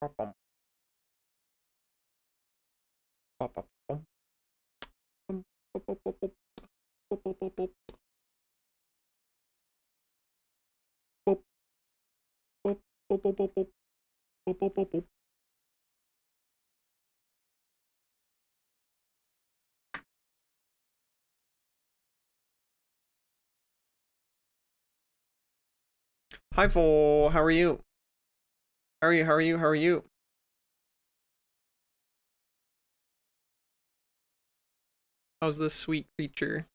Hi, Vol. How are you? How are you? How are you? How are you? How's this sweet creature?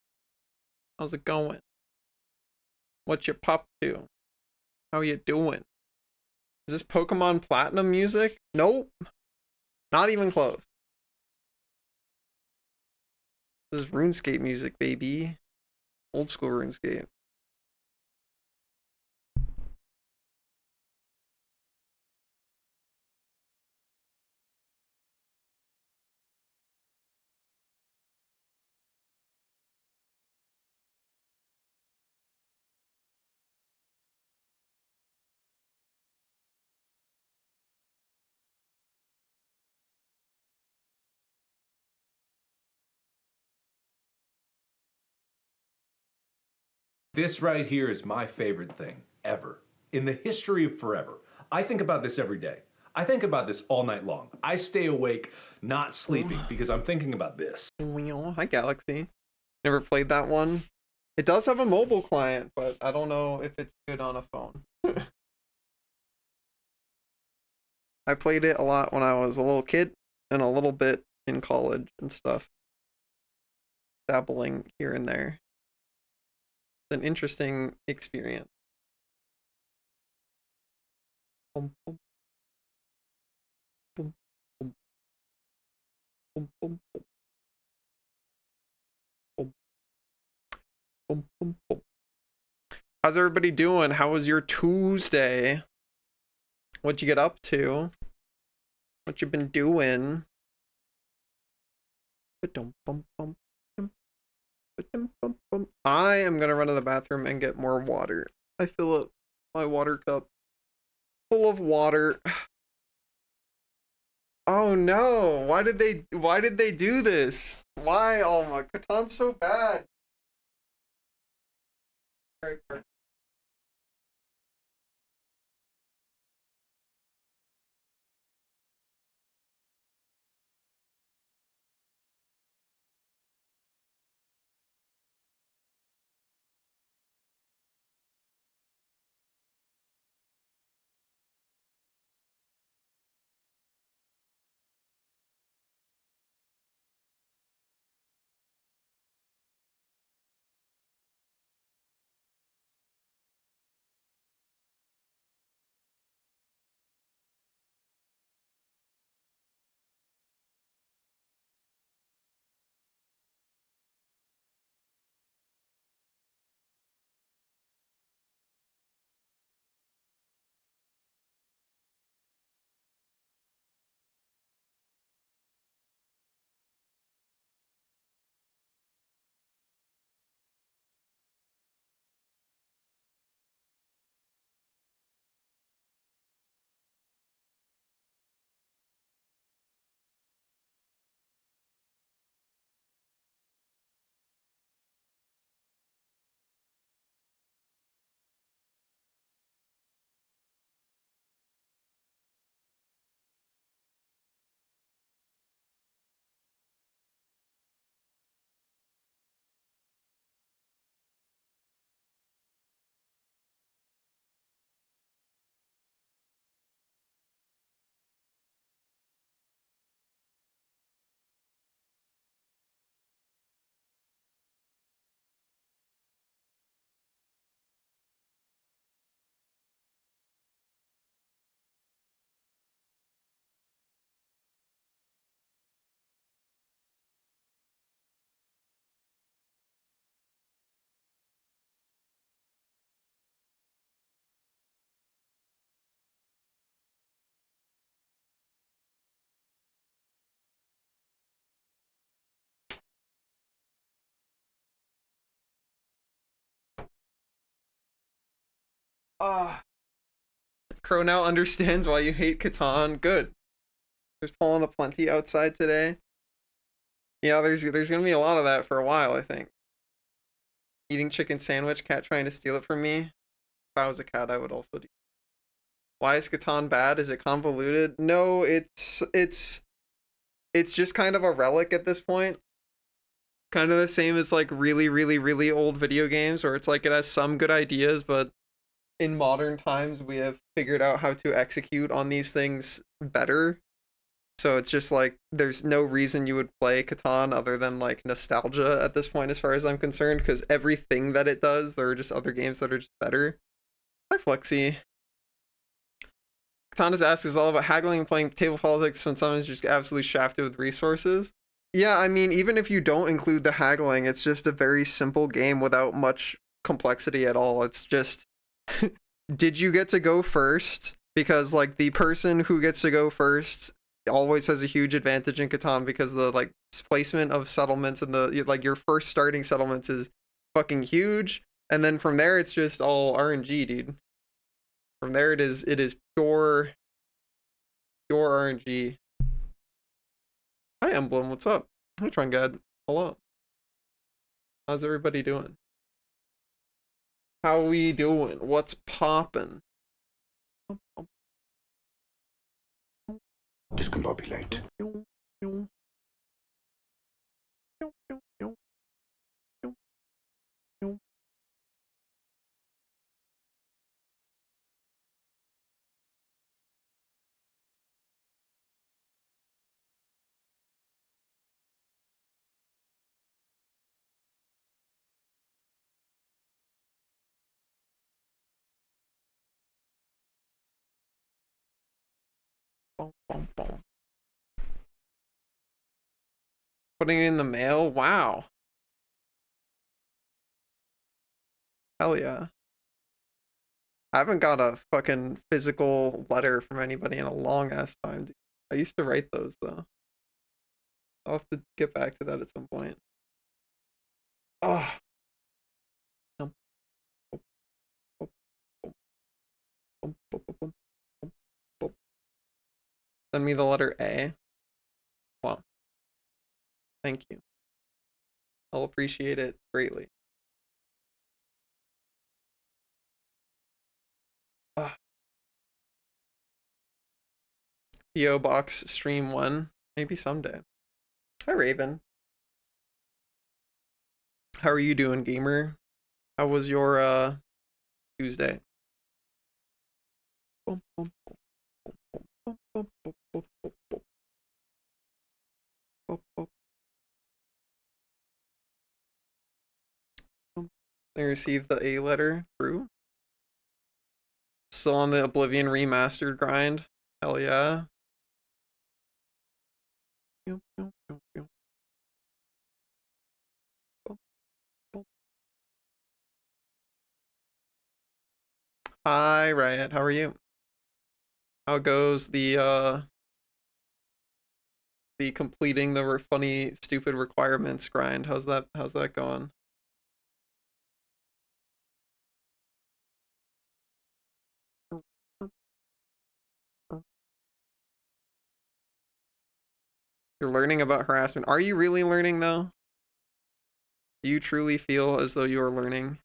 How's it going? What you pop to? How you doing? Is this Pokemon Platinum music? Nope. Not even close. This is RuneScape music, baby. Old school RuneScape. This right here is my favorite thing ever in the history of forever. I think about this every day. I think about this all night long. I stay awake, not sleeping, because I'm thinking about this. Hi, Galaxy. Never played that one. It does have a mobile client, but I don't know if it's good on a phone. I played it a lot when I was a little kid and a little bit in college and stuff. Dabbling here and there. It's an interesting experience. Boom, boom, boom, boom, boom, boom, boom, boom, boom, boom. How's everybody doing? How was your Tuesday? What'd you get up to? What you been doing? I am gonna run to the bathroom and get more water. I fill up my water cup full of water. Oh no! Why did they do this? Why? Oh my, Catan's so bad. Ah, Crow now understands why you hate Catan. Good. There's pulling a plenty outside today. Yeah, there's gonna be a lot of that for a while, I think. Eating chicken sandwich, cat trying to steal it from me. If I was a cat, I would also do. Why is Catan bad? Is it convoluted? No, it's just kind of a relic at this point. Kind of the same as like really, really, really old video games, where it's like it has some good ideas, but in modern times we have figured out how to execute on these things better. So it's just like there's no reason you would play Catan other than like nostalgia at this point, as far as I'm concerned, because everything that it does, there are just other games that are just better. Hi, Flexi. Katana's ask is all about haggling and playing table politics when someone's just absolutely shafted with resources. Yeah, I mean, even if you don't include the haggling, it's just a very simple game without much complexity at all. It's just, did you get to go first? Because like the person who gets to go first always has a huge advantage in Catan because the like placement of settlements and the like your first starting settlements is fucking huge, and then from there it's just all RNG, dude. From there it is pure RNG. Hi Emblem, what's up? Hi Trungad. Hello. How's everybody doing? How we doing? What's poppin'? Discombobulate. Putting it in the mail? Wow. Hell yeah. I haven't got a fucking physical letter from anybody in a long ass time, dude. I used to write those though. I'll have to get back to that at some point. Oh. Send me the letter A. Wow. Thank you. I'll appreciate it greatly. PO Box stream 1. Maybe someday. Hi Raven. How are you doing, gamer? How was your Tuesday? They received the A letter. True. Still on the Oblivion remastered grind. Hell yeah. Hi Riot, how are you? How goes the completing the funny stupid requirements grind? How's that going? You're learning about harassment. Are you really learning though? Do you truly feel as though you are learning?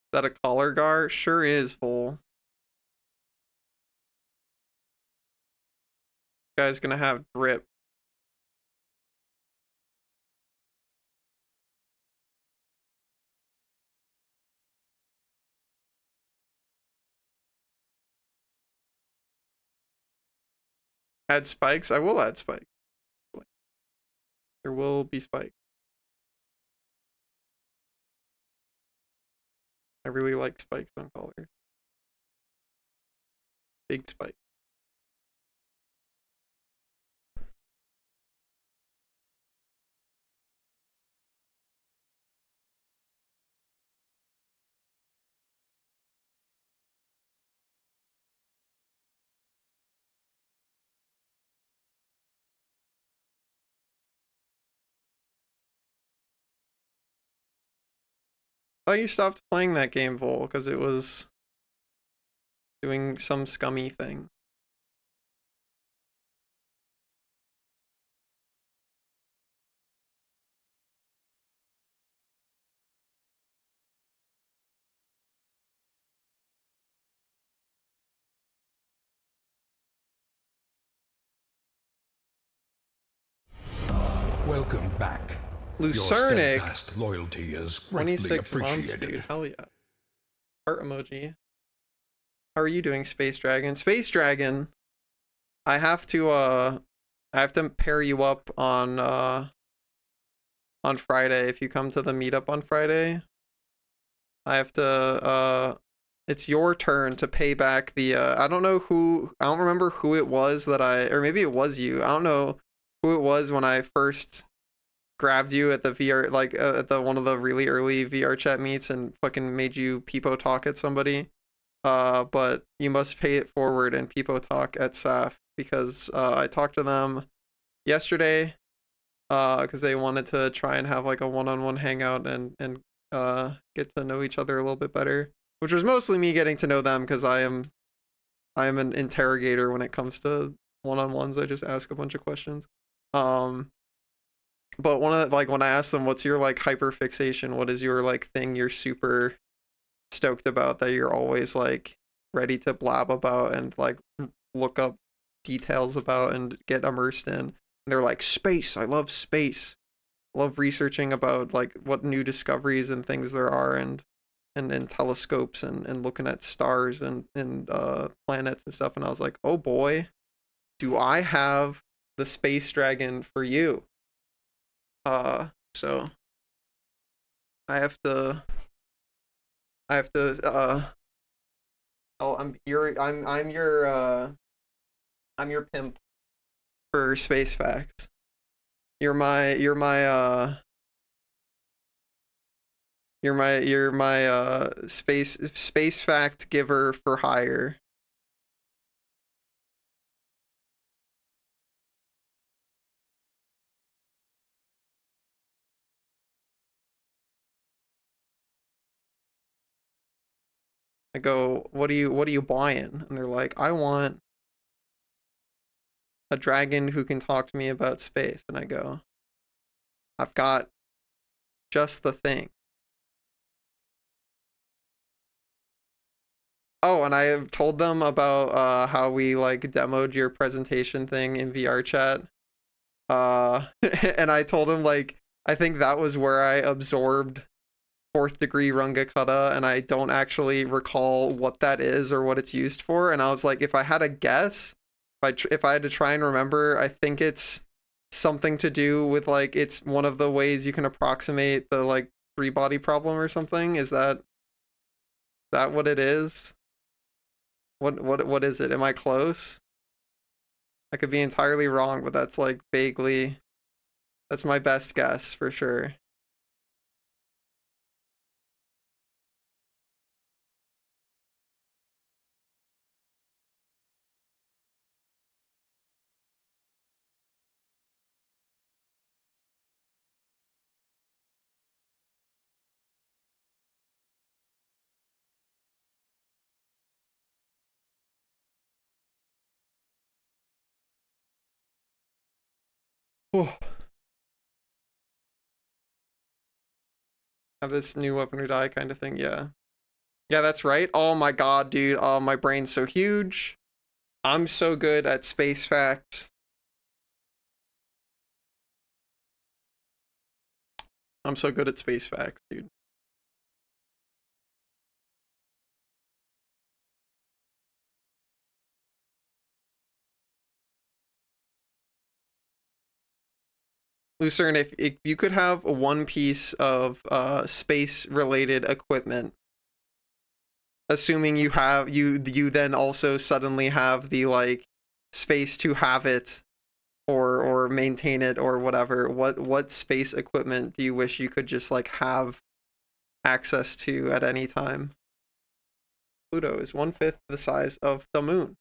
Is that a collar gar? Sure is, fool. Guy's gonna have drip. Add spikes? I will add spikes. There will be spikes. I really like spikes on collars. Big spike. thought you stopped playing that game, Vol, because it was doing some scummy thing. Welcome back. Your Lucernic, steadfast loyalty is greatly 26 months, appreciated. dude. Hell yeah. Heart emoji. How are you doing, Space Dragon? Space Dragon, I have to pair you up on Friday. If you come to the meetup on Friday, I have to it's your turn to pay back the I don't remember who it was that or maybe it was you. I don't know who it was when I first grabbed you at the VR, like at the one of the really early VR chat meets and fucking made you peepo talk at somebody. But you must pay it forward and peepo talk at SAF because I talked to them yesterday because they wanted to try and have like a one-on-one hangout and get to know each other a little bit better, which was mostly me getting to know them because I am an interrogator when it comes to one-on-ones. I just ask a bunch of questions. But when I asked them, what's your like hyper fixation? What is your like thing you're super stoked about that you're always like ready to blab about and like look up details about and get immersed in? And they're like, space. I love space. I love researching about like what new discoveries and things there are and telescopes and looking at stars and planets and stuff. And I was like, oh boy, do I have the Space Dragon for you. So I have to oh, I'm your pimp for Space Facts. You're my space fact giver for hire. I go, what are you buying? And they're like, I want a dragon who can talk to me about space. And I go, I've got just the thing. Oh, and I told them about how we like demoed your presentation thing in VR chat. And I told him like I think that was where I absorbed fourth degree Rungakutta, and I don't actually recall what that is or what it's used for. And I was like, if I had a guess, if I had to try and remember, I think it's something to do with like it's one of the ways you can approximate the like three body problem or something. Is that what it is? What is it? Am I close? I could be entirely wrong, but that's like vaguely that's my best guess for sure. Have this new weapon or die kind of thing, yeah. Yeah, that's right. Oh my god, dude. Oh, my brain's so huge. I'm so good at space facts. I'm so good at space facts, dude. Lucerne, if you could have one piece of space related equipment, assuming you then also suddenly have the like space to have it or maintain it or whatever, what space equipment do you wish you could just like have access to at any time? Pluto is 1/5 the size of the moon.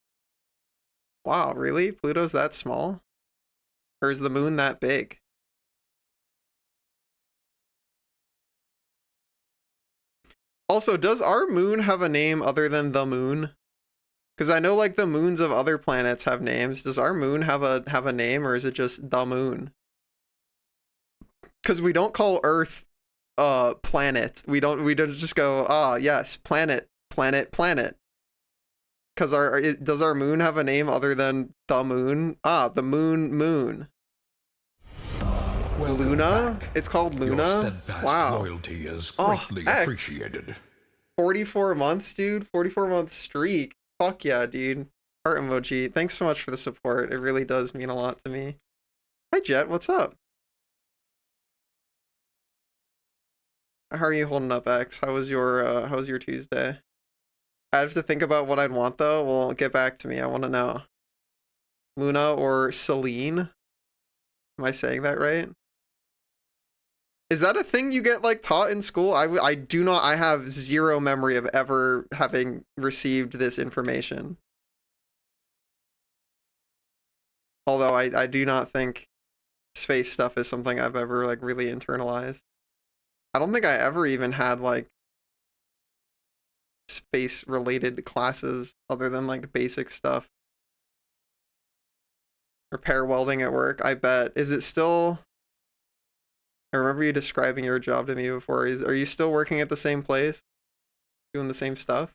Wow, really? Pluto's that small? Or is the moon that big? Also, does our moon have a name other than the moon? Because I know like the moons of other planets have names. Does our moon have a name, or is it just the moon? Because we don't call Earth planet. We don't just go, ah, yes, planet. Because does our moon have a name other than the moon? Ah, the moon. Welcome Luna? back. It's called Luna? Your steadfast Wow. loyalty is Oh, greatly X. appreciated. 44 months, dude. 44-month streak. Fuck yeah, dude. Heart emoji. Thanks so much for the support. It really does mean a lot to me. Hi, Jet. What's up? How are you holding up, X? How was your Tuesday? I have to think about what I'd want, though. Well, get back to me. I want to know. Luna or Celine? Am I saying that right? Is that a thing you get like taught in school? I do not. I have zero memory of ever having received this information. Although I do not think space stuff is something I've ever like really internalized. I don't think I ever even had like space related classes other than like basic stuff. Repair welding at work, I bet. Is it still? I remember you describing your job to me before. Are you still working at the same place? Doing the same stuff?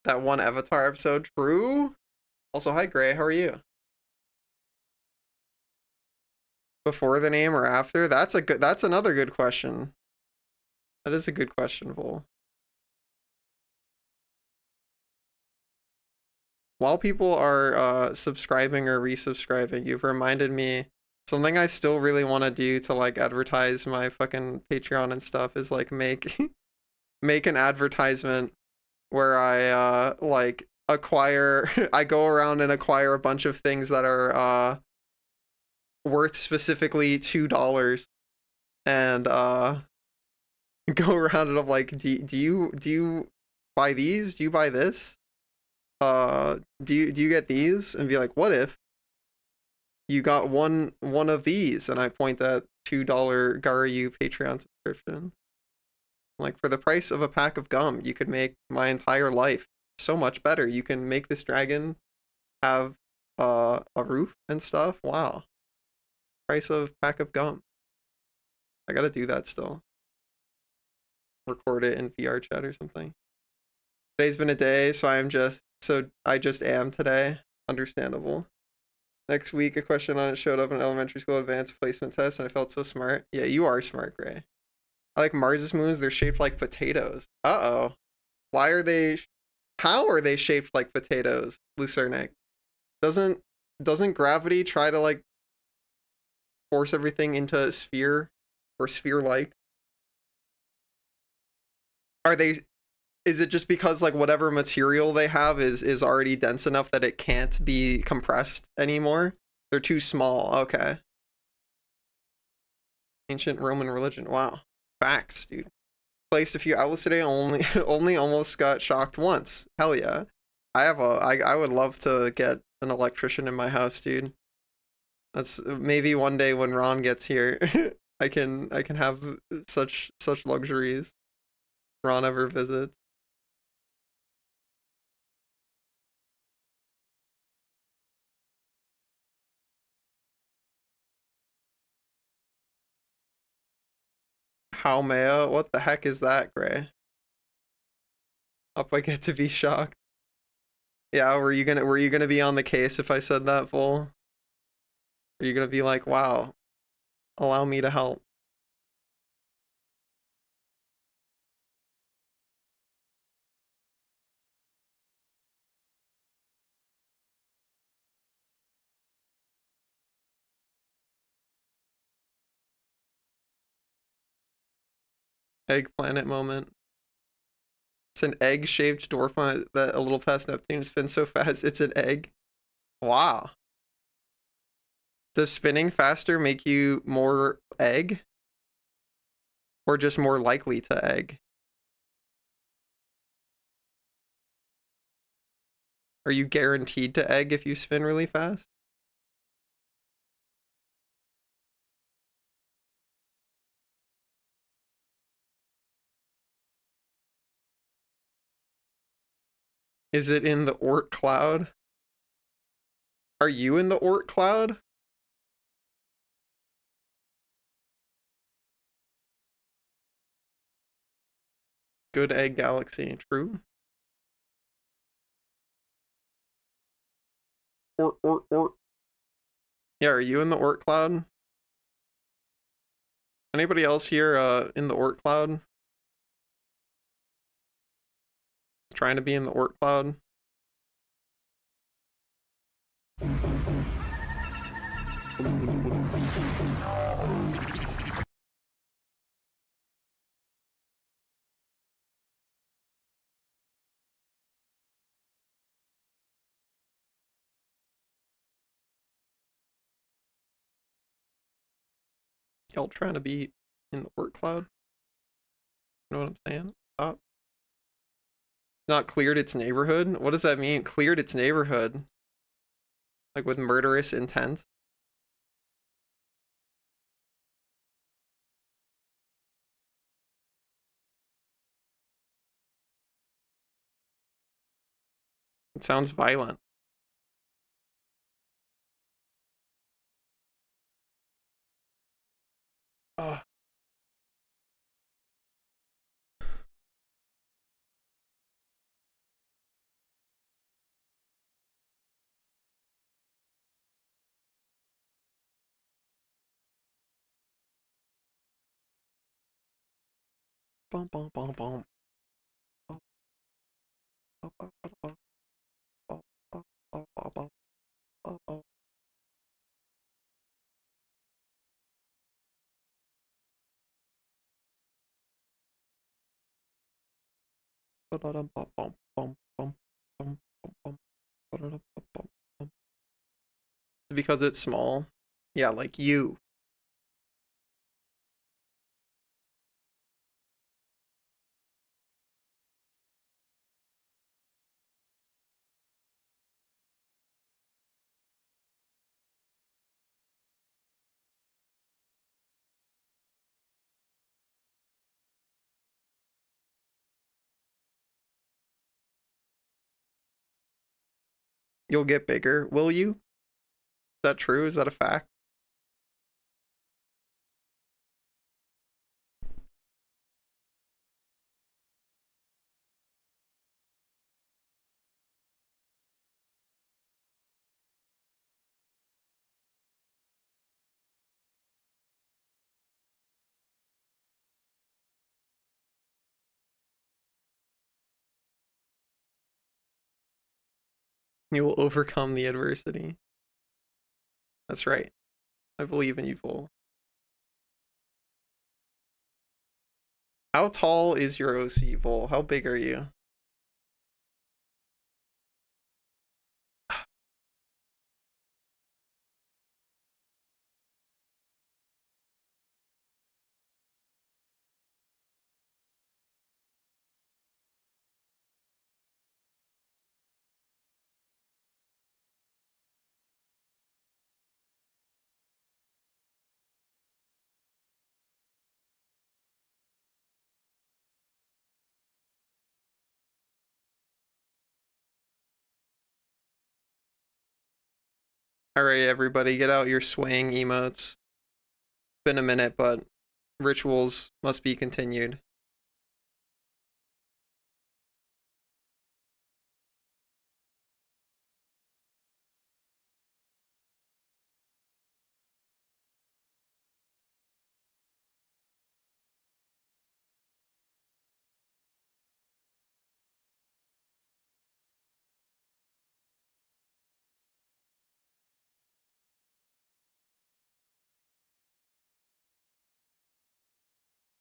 That one Avatar episode, true? Also, hi Gray, how are you? Before the name or after? That's another good question. That is a good question, Vol. While people are subscribing or resubscribing, you've reminded me something I still really want to do to like advertise my fucking Patreon and stuff is like make an advertisement where I like acquire I go around and acquire a bunch of things that are worth specifically $2 and go around and I'm like, do you buy these? Do you buy this? Do you get these? And be like, what if you got one of these? And I point at $2 Garu Patreon subscription. Like, for the price of a pack of gum, you could make my entire life so much better. You can make this dragon have a roof and stuff. Wow. Price of pack of gum. I gotta do that still. Record it in VR chat or something. Today's been a day, so I just am today. Understandable. Next week, a question on it showed up in elementary school advanced placement test, and I felt so smart. Yeah, you are smart, Gray. I like Mars's moons. They're shaped like potatoes. Uh-oh. Why are they... How are they shaped like potatoes, Lucernic? Doesn't gravity try to, like, force everything into a sphere? Or sphere-like? Are they... Is it just because, like, whatever material they have is already dense enough that it can't be compressed anymore? They're too small. Okay. Ancient Roman religion. Wow. Facts, dude. Placed a few outlets today, only almost got shocked once. Hell yeah. I would love to get an electrician in my house, dude. That's maybe one day when Ron gets here, I can have such luxuries. Ron ever visits. How Maya? What the heck is that, Gray? Up I get to be shocked. Yeah, were you gonna be on the case if I said that, Full? Are you gonna be like, wow, allow me to help? Egg planet moment. It's an egg-shaped dwarf planet that a little past Neptune spins so fast it's an egg. Wow. Does spinning faster make you more egg? Or just more likely to egg? Are you guaranteed to egg if you spin really fast? Is it in the Oort cloud? Are you in the Oort cloud? Good egg galaxy, true. Oort. Yeah, are you in the Oort cloud? Anybody else here in the Oort cloud? Trying to be in the Oort cloud? Y'all trying to be in the Oort cloud? You know what I'm saying? Stop. Not cleared its neighborhood? What does that mean? Cleared its neighborhood? Like with murderous intent? It sounds violent. Oh. Bum, bum, bum, bum. Because it's small. Yeah, like you. You'll get bigger. Will you? Is that true? Is that a fact? You will overcome the adversity. That's right. I believe in you, Vol. How tall is your OC, Vol? How big are you? Alright, everybody, get out your swaying emotes. Been a minute, but rituals must be continued.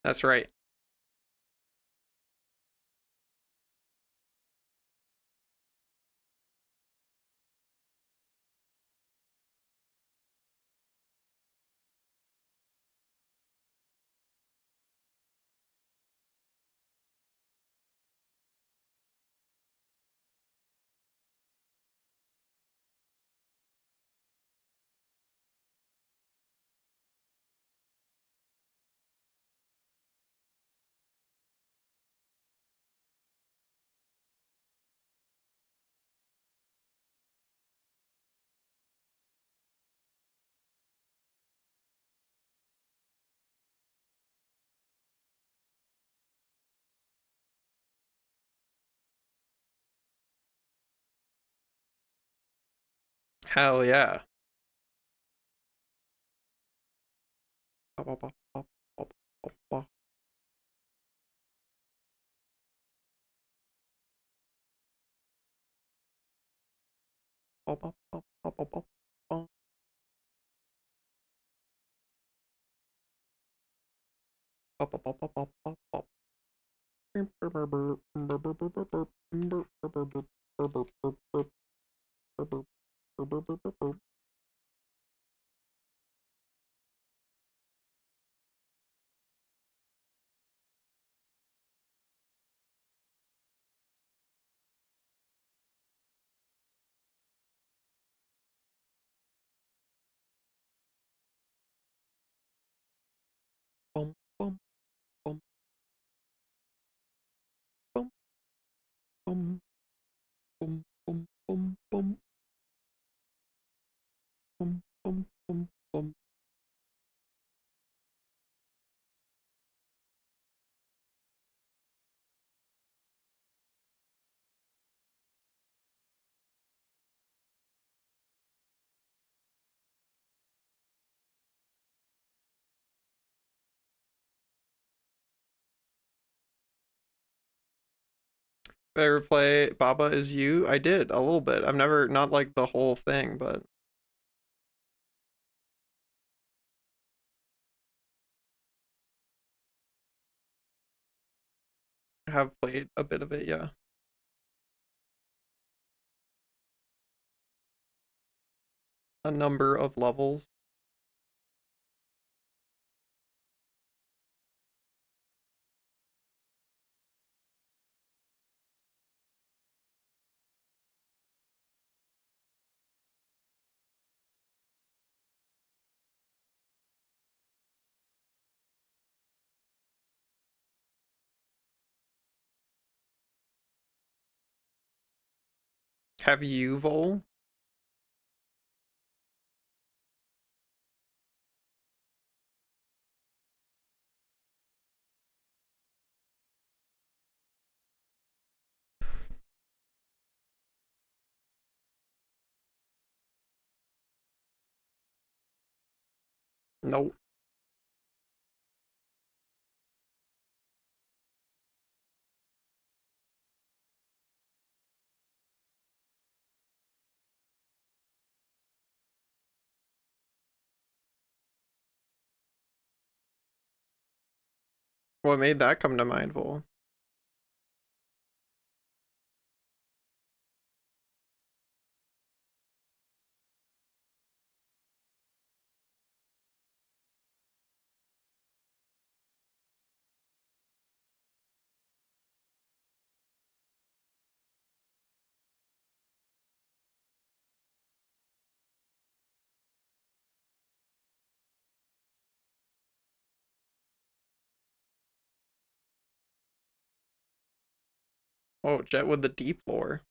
That's right. Hell yeah. Bum, bum, bum, bum, bum, bum, bum, bum, bum, bum, bum, bum, bum. Did I ever play Baba Is You? I did a little bit. I've never, not like the whole thing, but I have played a bit of it, yeah. A number of levels. Have you, Vol? Nope. What made that come to mind, Vol? Oh, Jet with the deep lore.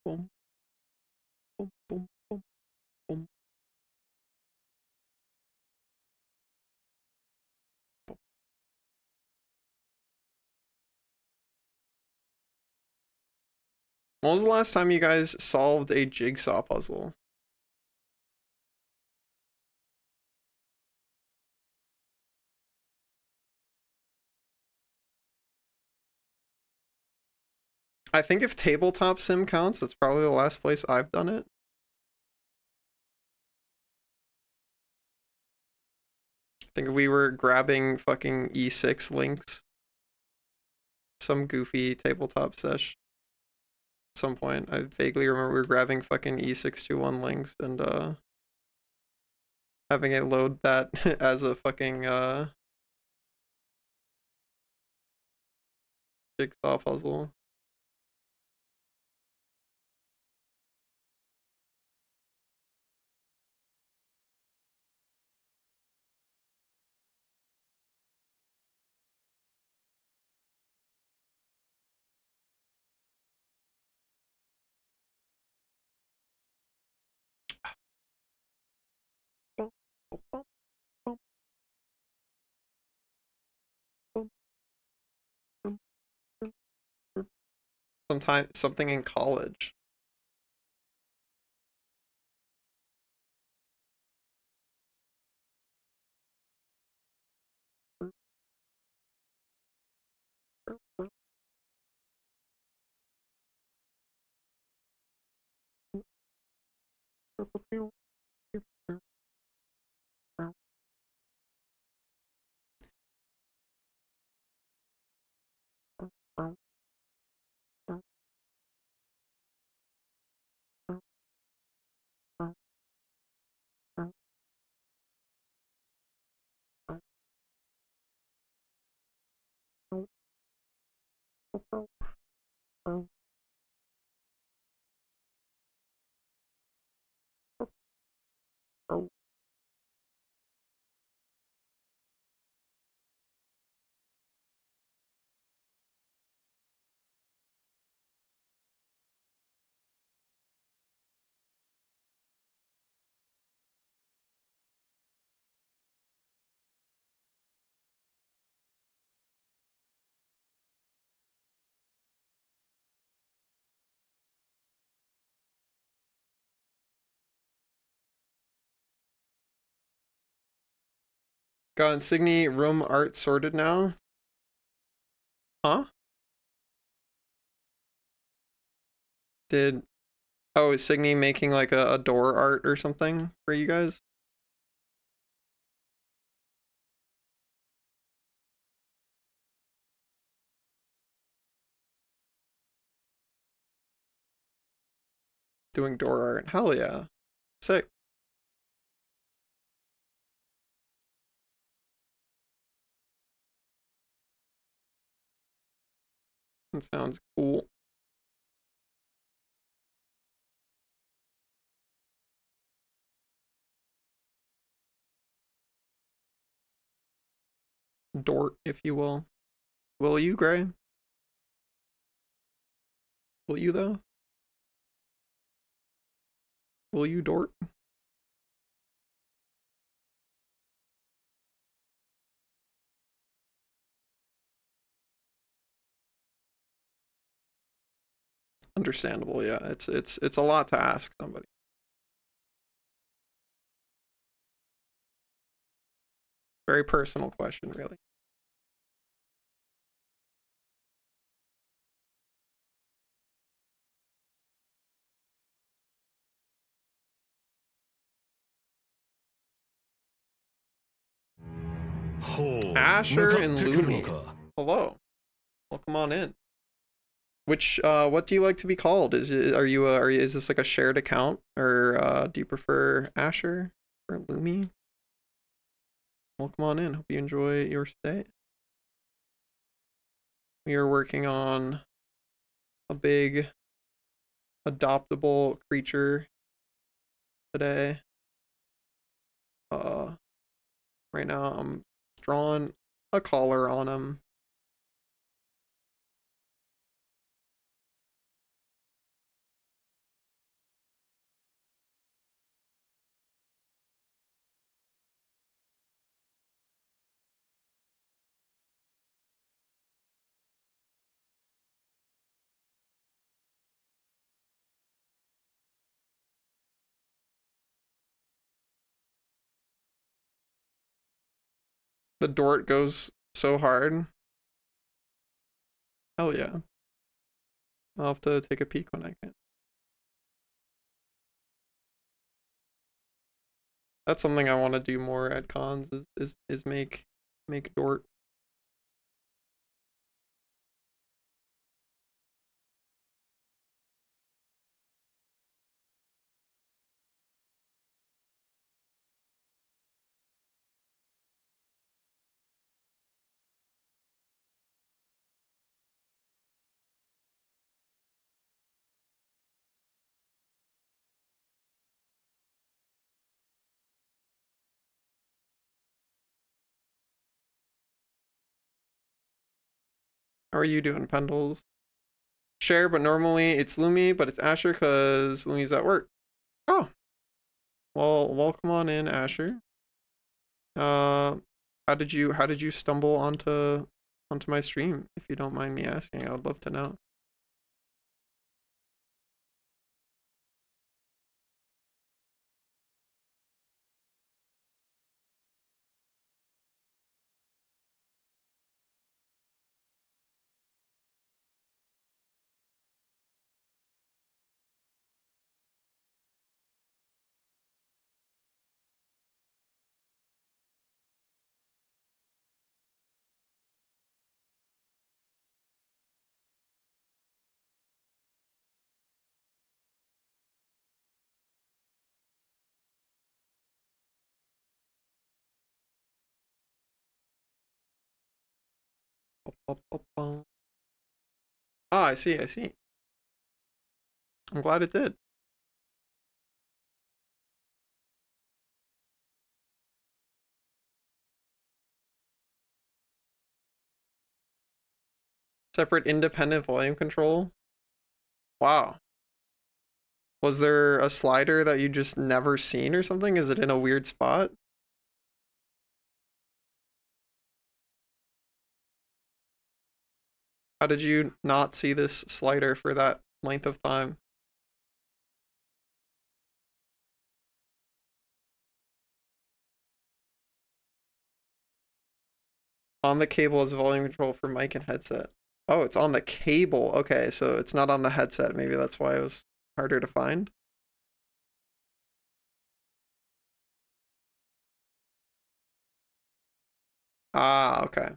boom, boom, boom, boom, boom. When was the last time you guys solved a jigsaw puzzle? I think if tabletop sim counts, that's probably the last place I've done it. I think we were grabbing fucking E6 links. Some goofy tabletop sesh. At some point, I vaguely remember we were grabbing fucking E621 links and having it load that as a fucking jigsaw puzzle. Sometime something in college. Got Insignia room art sorted now? Huh? Did is Signy making like a door art or something for you guys? Doing door art. Hell yeah. Sick. That sounds cool. Dort, if you will. Will you, Gray? Will you, though? Will you, Dort? Understandable, yeah. It's a lot to ask somebody. Very personal question, really. Asher and Lumi. Hello. Welcome on in. Which what do you like to be called? Is this like a shared account, or do you prefer Asher or Lumi? Welcome on in. Hope you enjoy your stay. We are working on a big adoptable creature today. Right now I'm drawing a collar on him. The Dort goes so hard. Hell yeah. I'll have to take a peek when I can. That's something I want to do more at cons is make Dort. How are you doing, Pendles? Share, but normally it's Lumi, but it's Asher because Lumi's at work. Oh, well, welcome on in, Asher. How did you stumble onto my stream? If you don't mind me asking, I would love to know. Ah, I see, I see. I'm glad it did. Separate independent volume control. Wow. Was there a slider that you just never seen or something? Is it in a weird spot? How did you not see this slider for that length of time? On the cable is volume control for mic and headset. Oh, it's on the cable. Okay, so it's not on the headset. Maybe that's why it was harder to find. Ah, okay.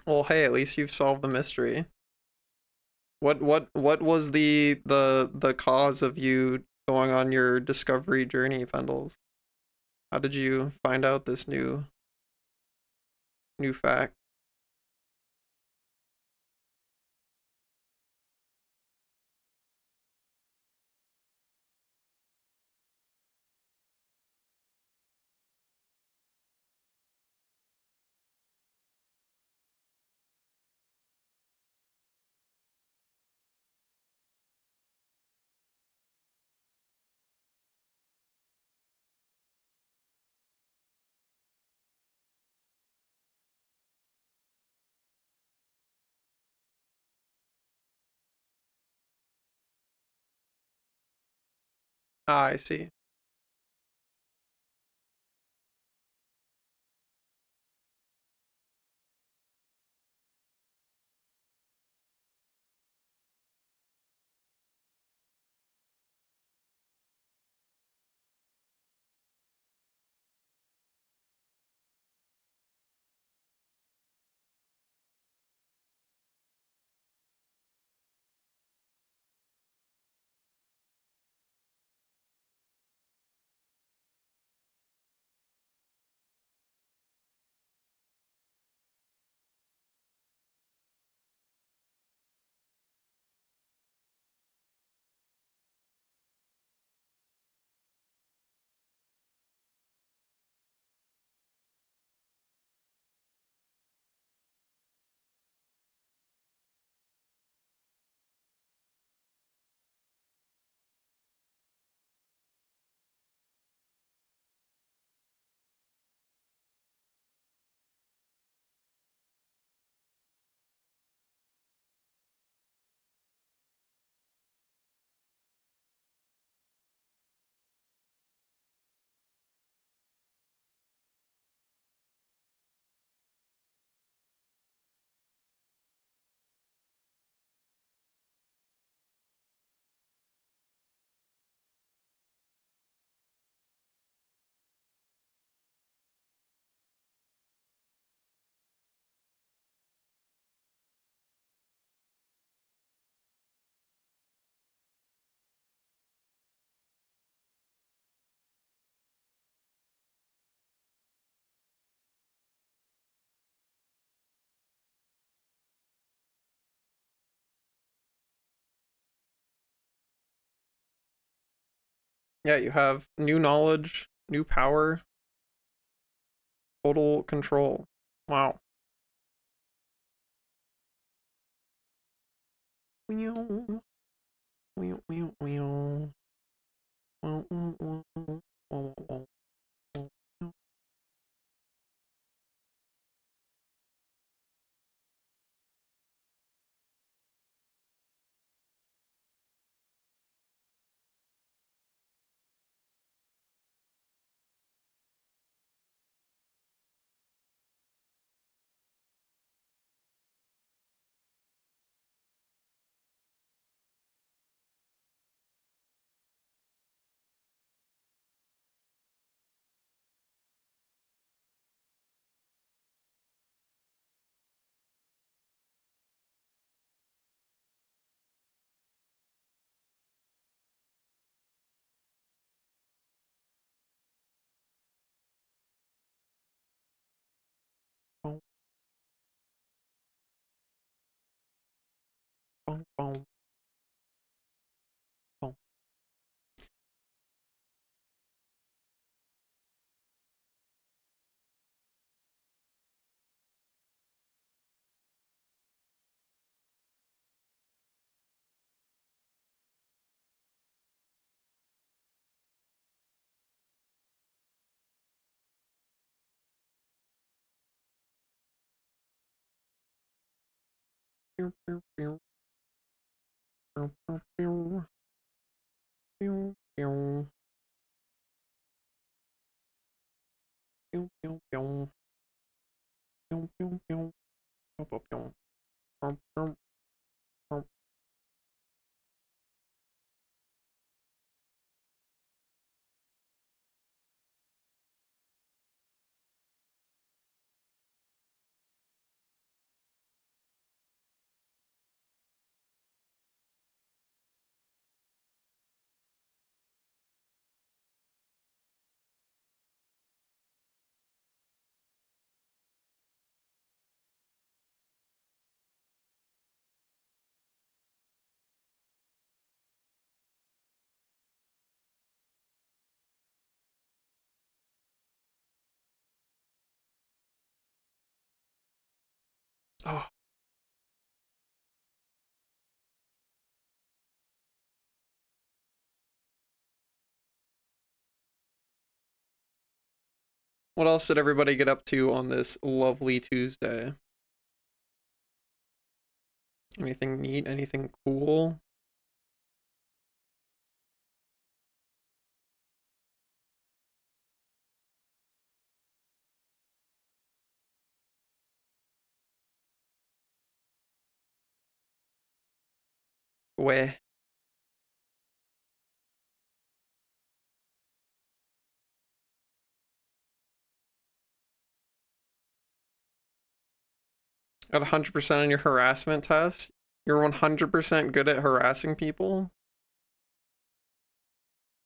Well, hey, at least you've solved the mystery. What was the cause of you going on your discovery journey, Pendles? How did you find out this new fact? Ah, I see. Yeah, you have new knowledge, new power, total control. Wow. Meow. Meow, meow, meow. Meow, meow, meow. Meow, meow, meow. Meow. Boom, boom, boom, boom. Pew, pew, pew. Pew, pew, pew. Pew, pew. Pew, pew, pew. Pew, pew, pew. Pew, pew, pew. Pew, pew, pew. Oh, what else did everybody get up to on this lovely Tuesday? Anything neat? Anything cool? Way. Got 100% on your harassment test? You're 100% good at harassing people?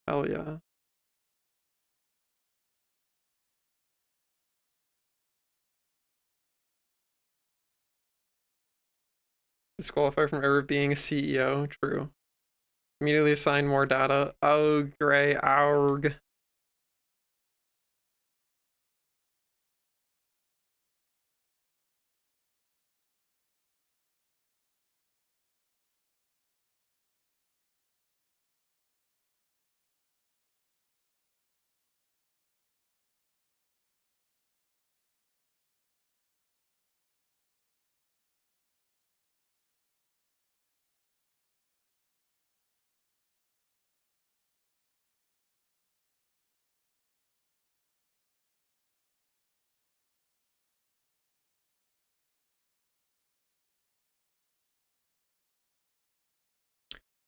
Hell yeah. Disqualified from ever being a CEO. True. Immediately assign more data. Oh, gray. Aug.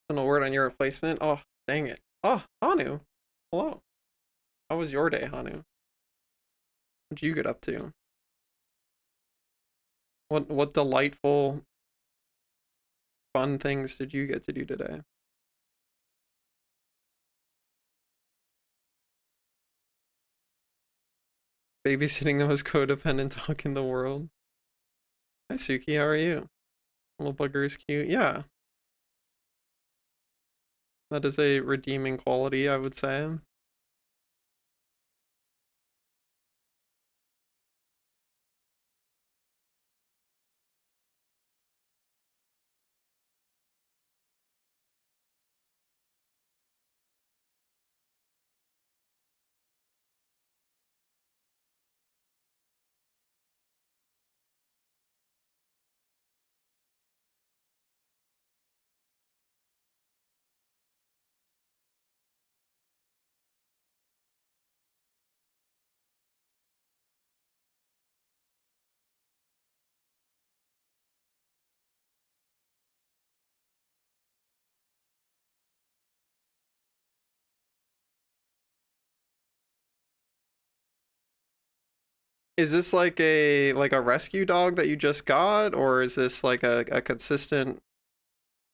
An word on your replacement? Oh, dang it. Oh, Hanu. Hello. How was your day, Hanu? What'd you get up to? What delightful, fun things did you get to do today? Babysitting the most codependent dog in the world. Hi, Suki. How are you? Little bugger is cute. Yeah. That is a redeeming quality, I would say. Is this like a rescue dog that you just got, or is this like a consistent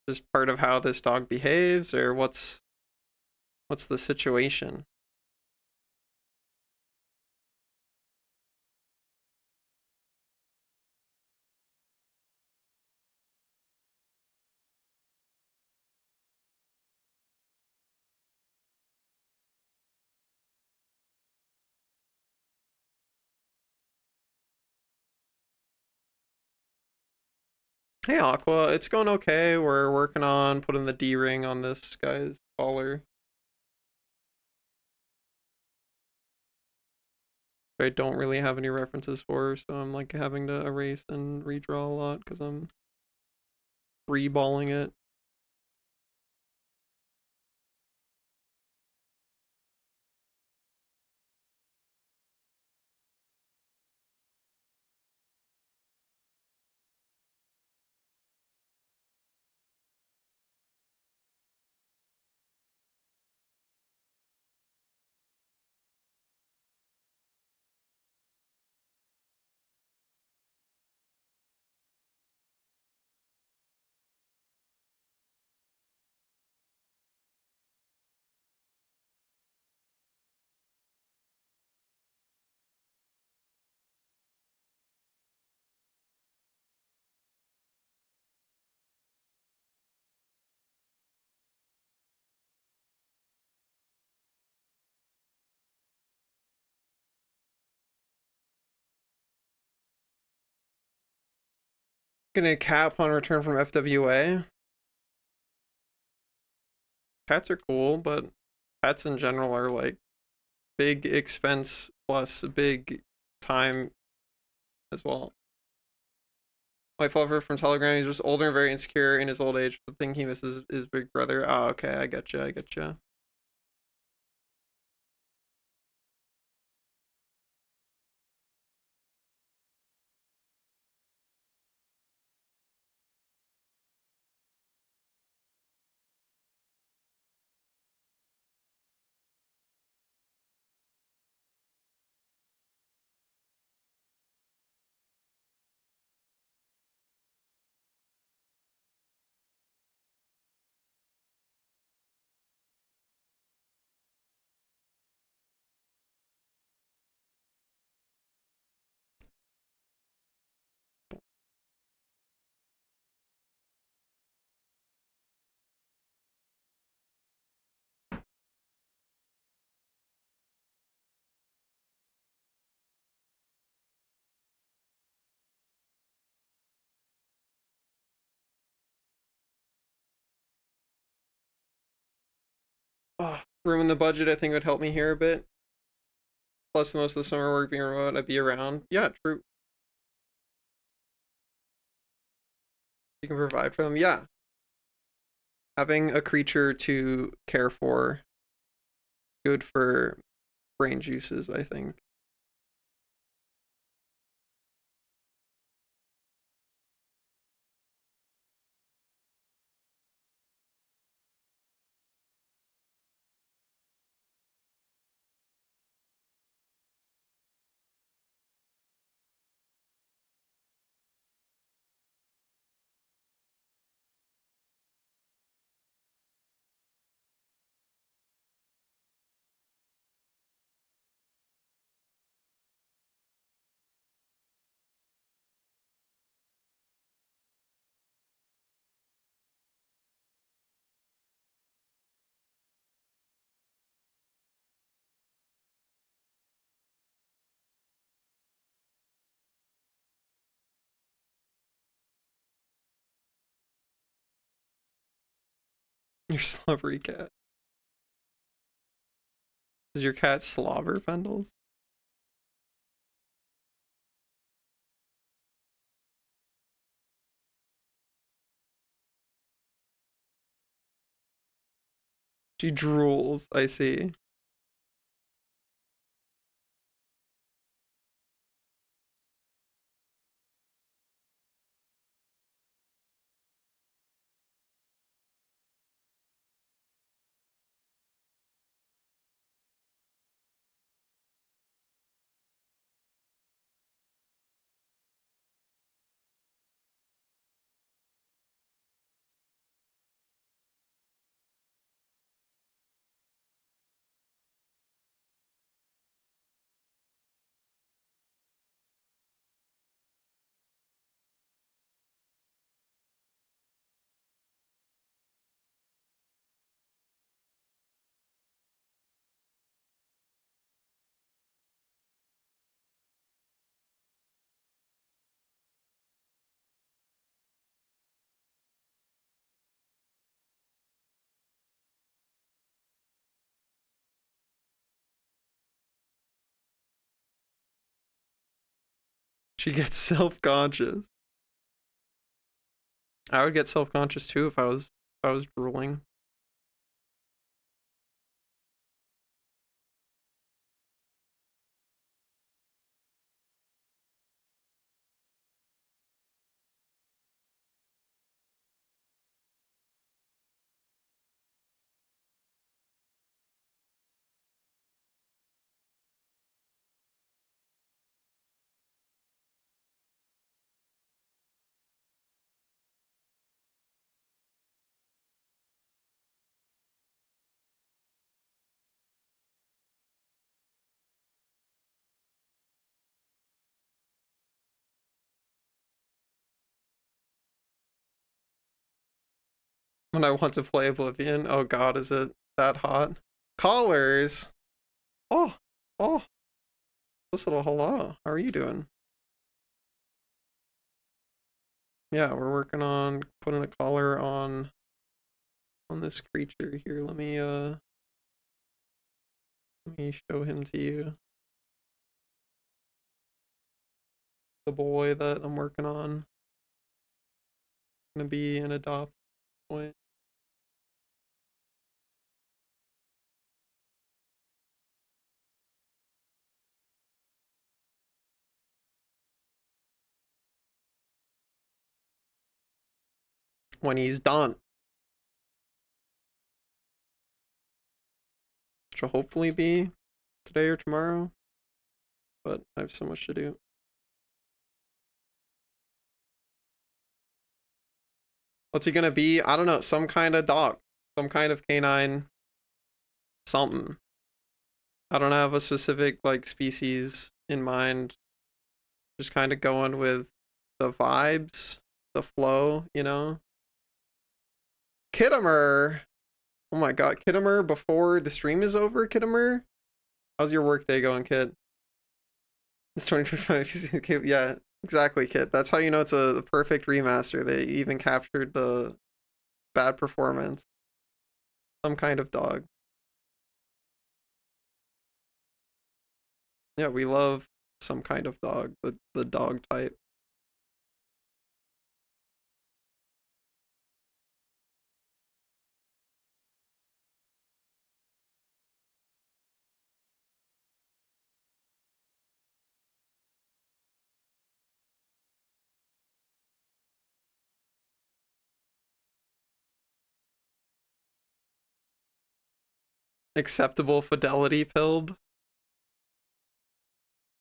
just part of how this dog behaves, or what's the situation? Hey Aqua, it's going okay. We're working on putting the D ring on this guy's collar. I don't really have any references for, so I'm like having to erase and redraw a lot because I'm freeballing it. Gonna cap on return from FWA. Pets are cool, but pets in general are like big expense plus big time as well. White Fluffer from Telegram, he's just older and very insecure in his old age. The thing he misses is big brother. Oh, okay, I get you, I get you. Oh, ruin the budget, I think would help me here a bit. Plus, most of the summer work being remote, I'd be around. Yeah, true. You can provide for them. Yeah. Having a creature to care for, good for brain juices, I think. Your slobbery cat. Is your cat slobber, Pendles? She drools, I see. She gets self-conscious. I would get self-conscious too if I was drooling. When I want to play Oblivion, oh god, is it that hot? Callers! Oh, oh, this little hello. How are you doing? Yeah, we're working on putting a collar on this creature here. Let me show him to you. The boy that I'm working on. Gonna be an adopt boy. When he's done. Which will hopefully be today or tomorrow. But I have so much to do. What's he gonna be? I don't know. Some kind of dog. Some kind of canine. Something. I don't have a specific like species in mind. Just kind of going with the vibes, the flow, you know? Kittimer! Oh my god, Kittimer, before the stream is over, Kittimer? How's your work day going, Kit? It's 2025. Yeah, exactly, Kit. That's how you know it's a perfect remaster. They even captured the bad performance. Some kind of dog. Yeah, we love some kind of dog, the dog type. Acceptable fidelity pilled.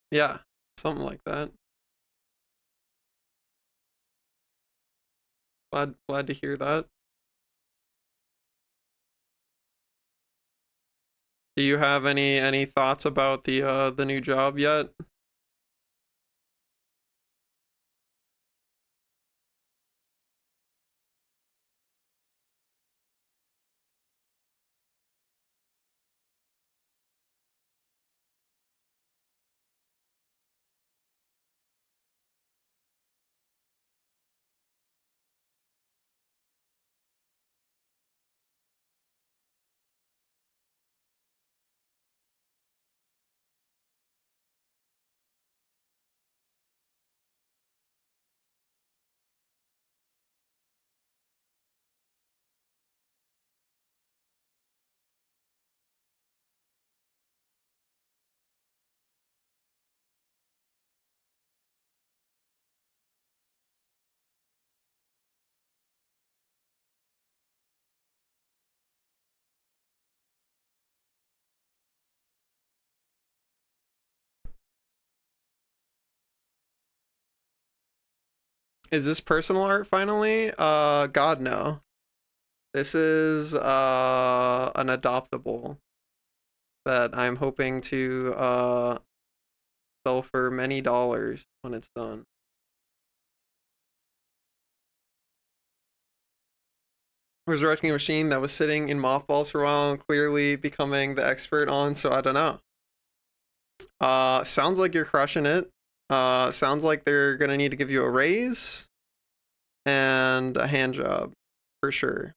Yeah, something like that. Glad to hear that. Do you have any thoughts about the new job yet? Is this personal art finally? God no. This is an adoptable that I'm hoping to sell for many dollars when it's done. Resurrecting a machine that was sitting in mothballs for a while and clearly becoming the expert on, so I don't know. Sounds like you're crushing it. Sounds like they're gonna need to give you a raise and a hand job for sure.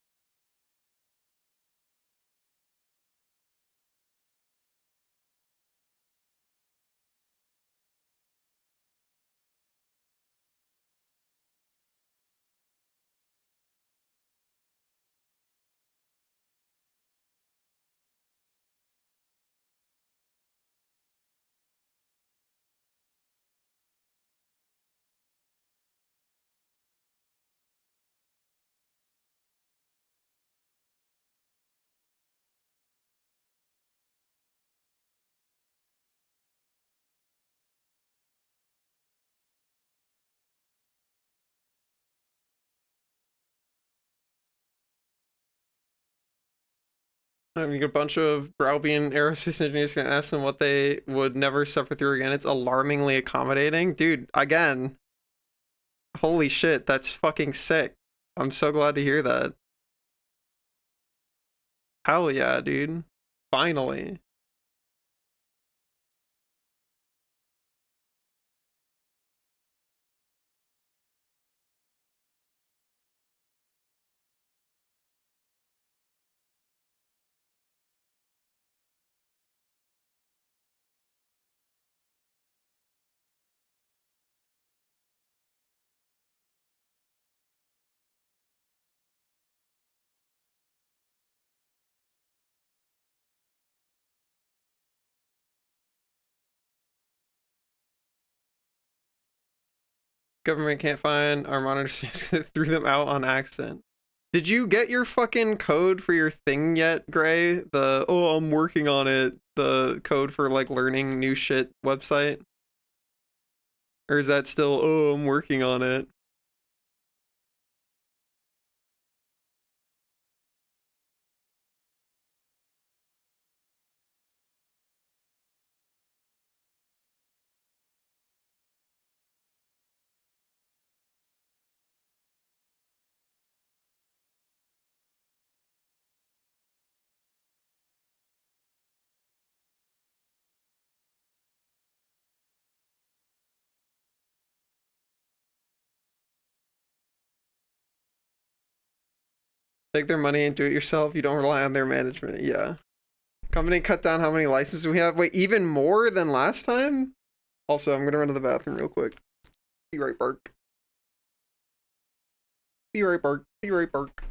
I mean, a bunch of Browbian aerospace engineers gonna ask them what they would never suffer through again. It's alarmingly accommodating. Dude, again, holy shit, that's fucking sick. I'm so glad to hear that. Hell yeah, dude. Finally. Government can't find our monitors, threw them out on accident. Did you get your fucking code for your thing yet, Gray? The oh, I'm working on it. The code for like learning new shit website? Or is that still oh, I'm working on it? Take their money and do it yourself. You don't rely on their management. Yeah. Company cut down how many licenses we have. Wait, even more than last time? Also, I'm gonna run to the bathroom real quick. Be right back. Be right back. Be right back.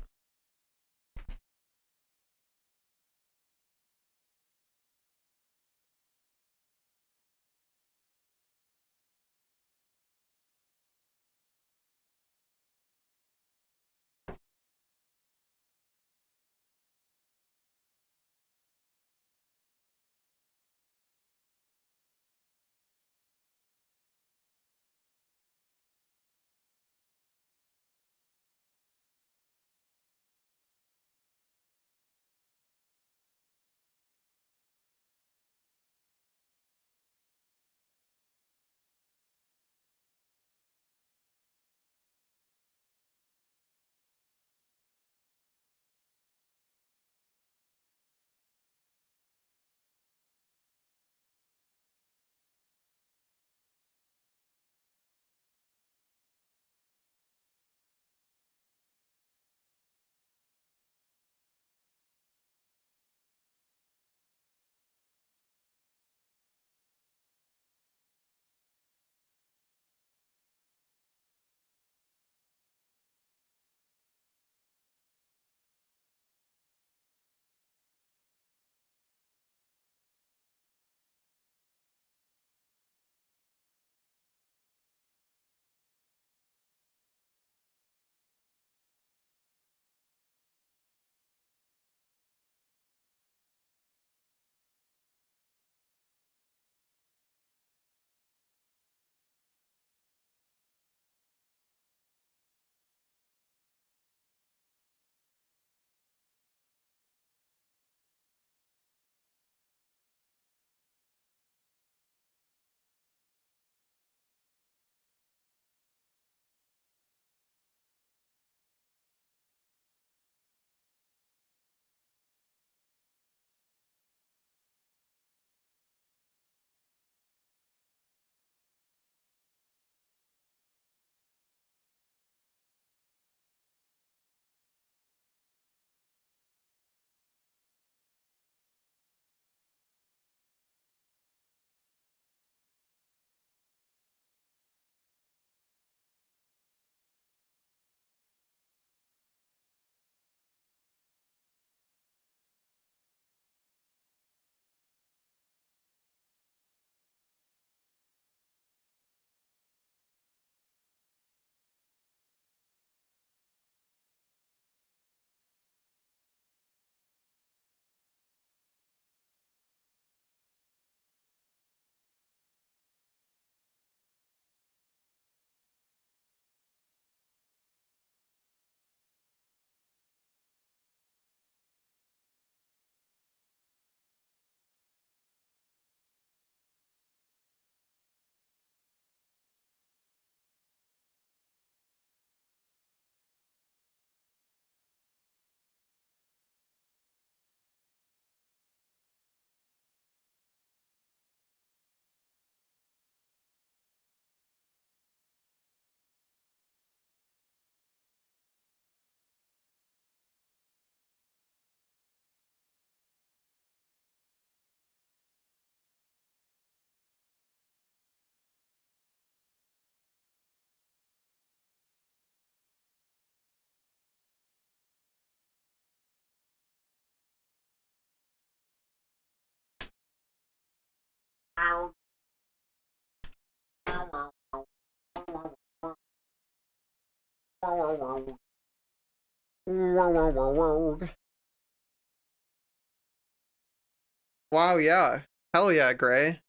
Wow, yeah. Hell yeah, Gray.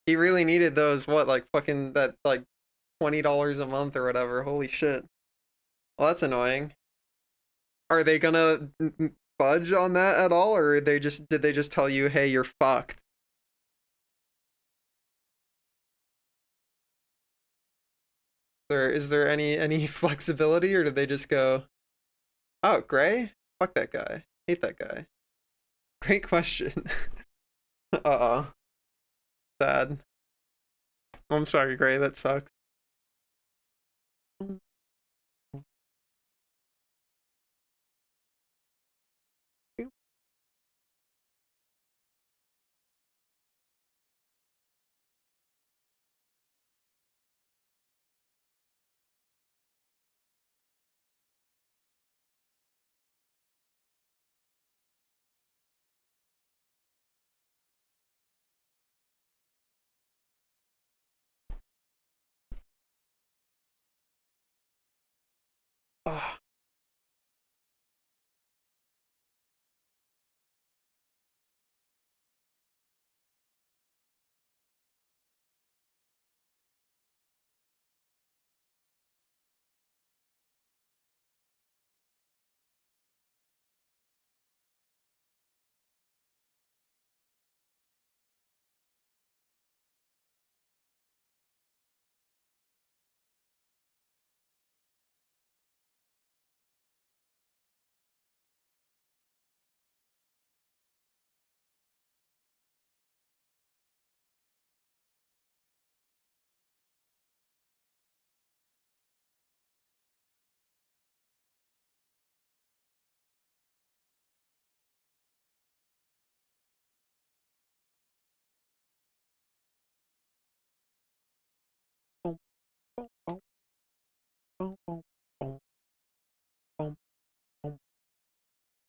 He really needed those, what, like fucking that like $20 a month or whatever. Holy shit. Well, that's annoying. Are they gonna budge on that at all, or did they just tell you, hey, you're fucked? Is there any flexibility, or did they just go, oh, Gray? Fuck that guy. Hate that guy. Great question. Uh-oh. Sad. I'm sorry, Gray, that sucks. Ah. Boom, boom, boom, boom, boom, boom, boom, boom,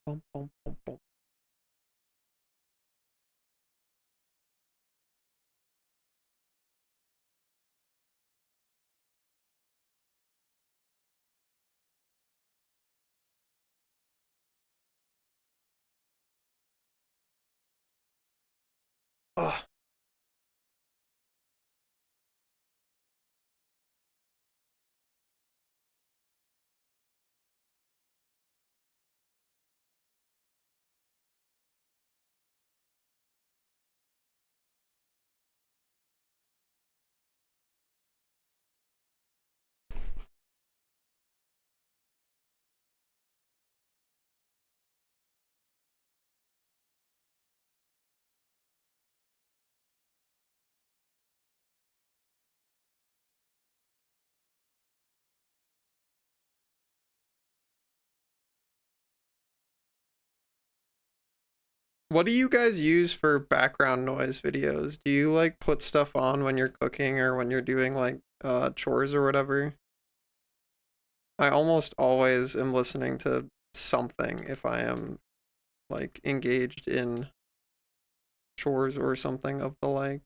boom, boom, boom, boom. Ah. What do you guys use for background noise videos? Do you like put stuff on when you're cooking or when you're doing like chores or whatever? I almost always am listening to something if I am like engaged in chores or something of the like.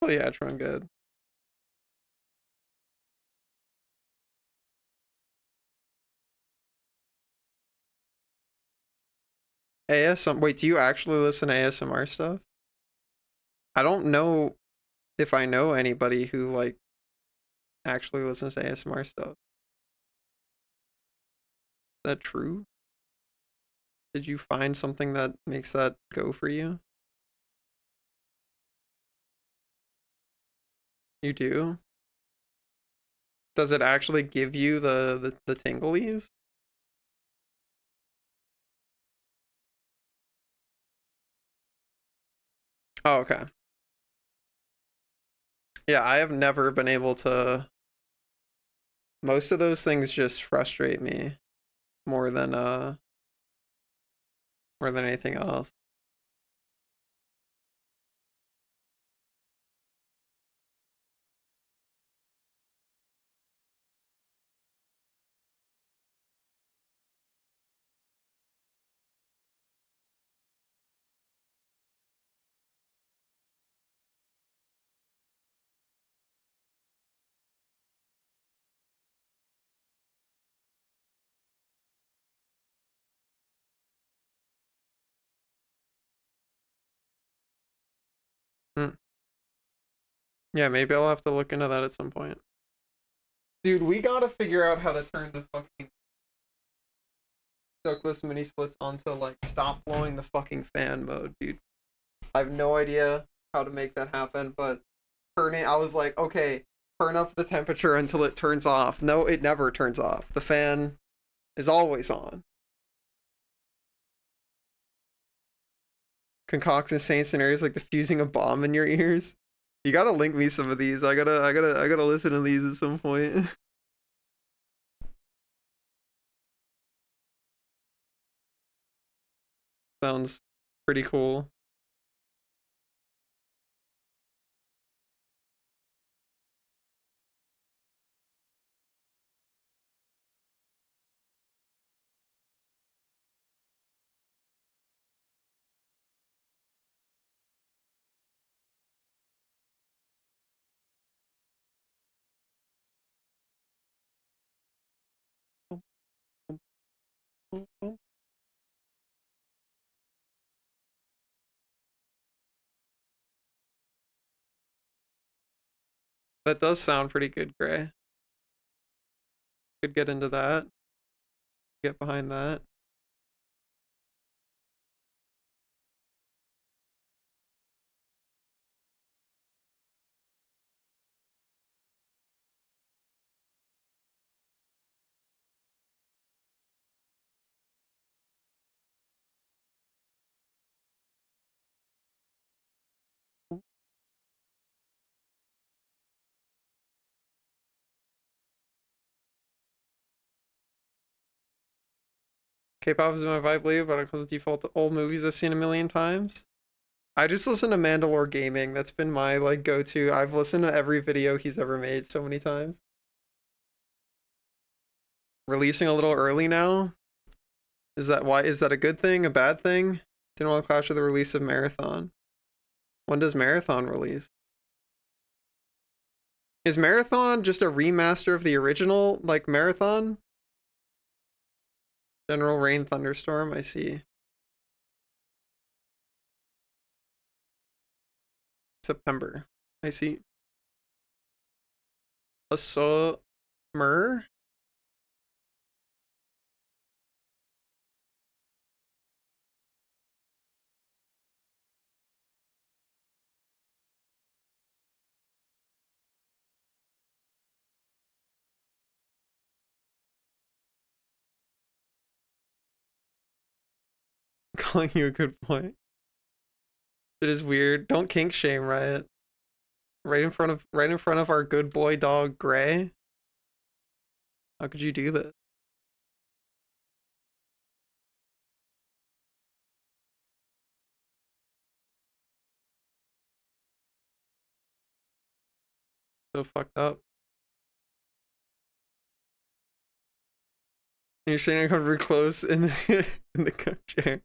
Oh yeah, Tron good. ASM. Wait, do you actually listen to ASMR stuff? I don't know if I know anybody who like actually listens to ASMR stuff. Is that true? Did you find something that makes that go for you? You do? Does it actually give you the tinglies? Oh, okay. Yeah, I have never been able to. Most of those things just frustrate me more than more than anything else. Hmm. Yeah, maybe I'll have to look into that at some point. Dude, we gotta figure out how to turn the fucking Douglas mini splits onto like stop blowing the fucking fan mode, dude. I have no idea how to make that happen, but turning, I was like, okay, turn up the temperature until it turns off. No, it never turns off. The fan is always on. Concocts insane scenarios like diffusing a bomb in your ears. You gotta link me some of these. I gotta listen to these at some point. Sounds pretty cool. That does sound pretty good, Gray. Could get into that. Get behind that. K-pop is my vibe lately, but because default to old movies I've seen a million times. I just listen to Mandalore Gaming. That's been my like go-to. I've listened to every video he's ever made so many times. Releasing a little early now. Is that a good thing? A bad thing? Didn't want to clash with the release of Marathon. When does Marathon release? Is Marathon just a remaster of the original like Marathon? General Rain Thunderstorm, I see. September. I see. A summer? Calling you a good point. It is weird. Don't kink shame Riot. Right in front of our good boy dog Gray. How could you do this? So fucked up. You're sitting uncomfortably close in the in the coach chair.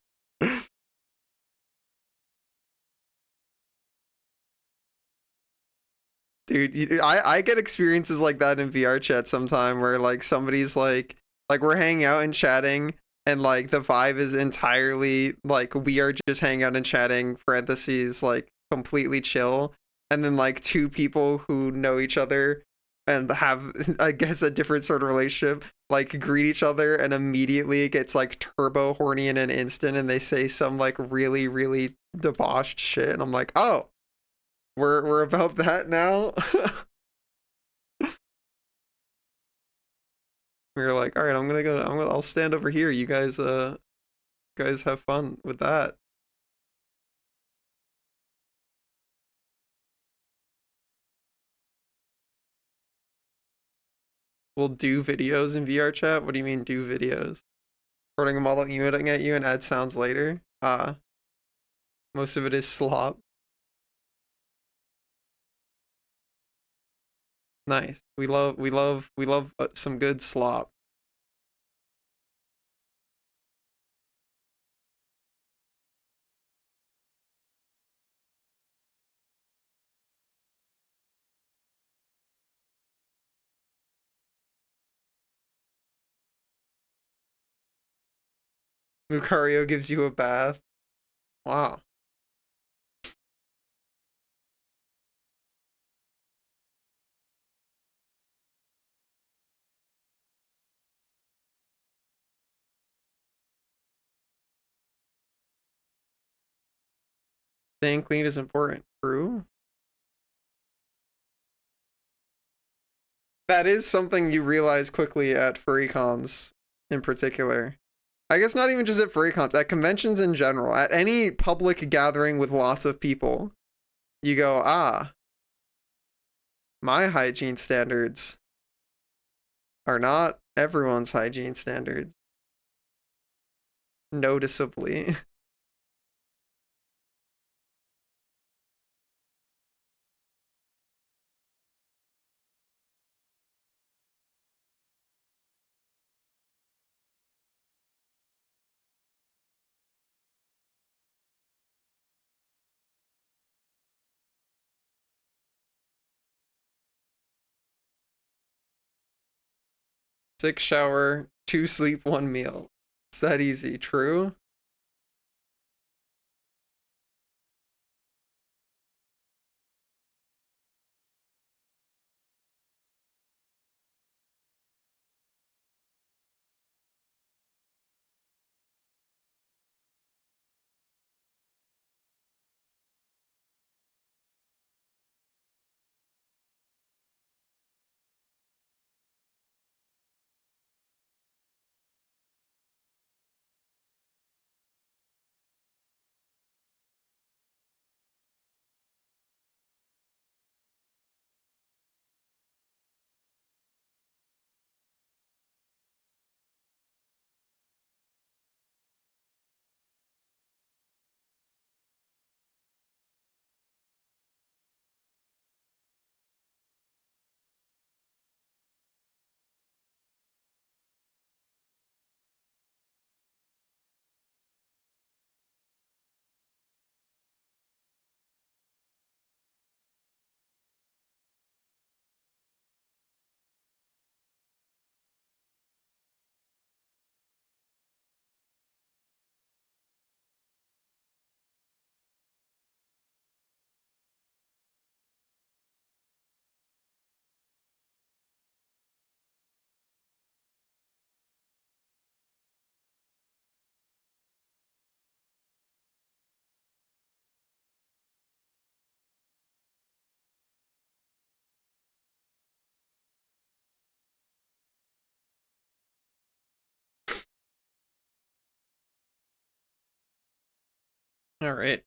Dude, I get experiences like that in VR chat sometime where like somebody's like we're hanging out and chatting and like the vibe is entirely like we are just hanging out and chatting parentheses like completely chill, and then like two people who know each other and have I guess a different sort of relationship like greet each other and immediately it gets like turbo horny in an instant and they say some like really debauched shit and I'm like, oh, we're about that now. We were like, all right, I'll stand over here. You guys have fun with that. We'll do videos in VR chat. What do you mean do videos? Recording a model emoting at you and add sounds later. Most of it is slop. Nice. We love some good slop. Lucario gives you a bath. Wow. Staying clean is important. True. That is something you realize quickly at furry cons in particular. I guess not even just at furry cons, at conventions in general, at any public gathering with lots of people, you go, ah, my hygiene standards are not everyone's hygiene standards. Noticeably. Six shower, 2 sleep, 1 meal. It's that easy, true? All right.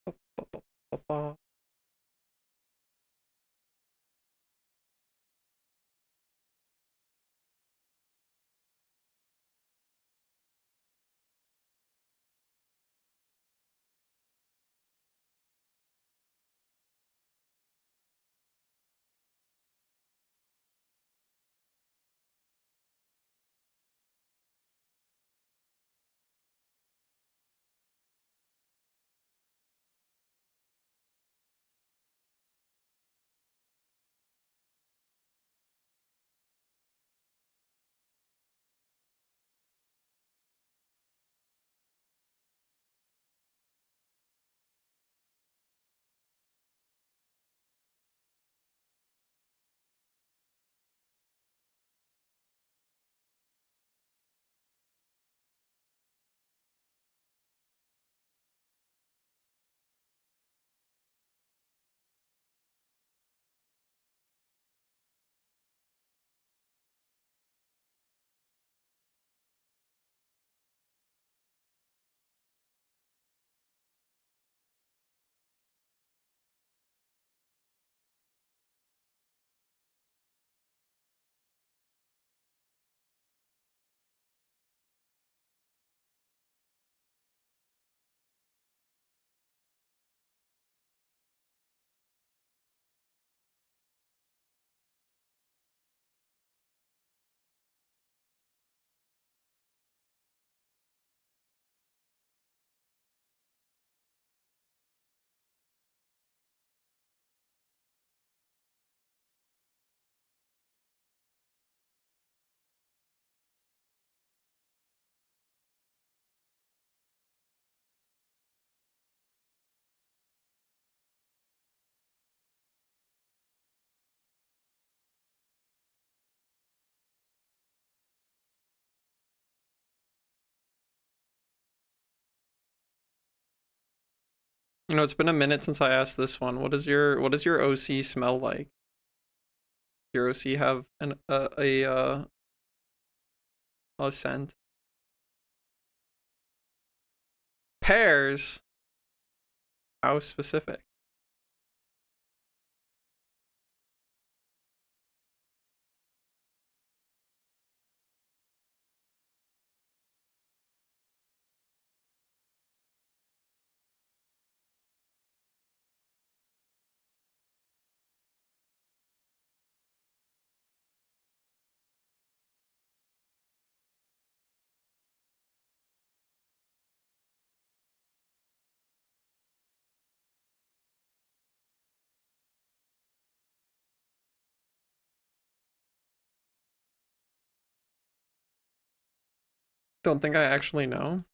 Ba-ba-ba-ba. You know, it's been a minute since I asked this one. What does your OC smell like? Your OC have a scent? Pears? How specific? Don't think I actually know.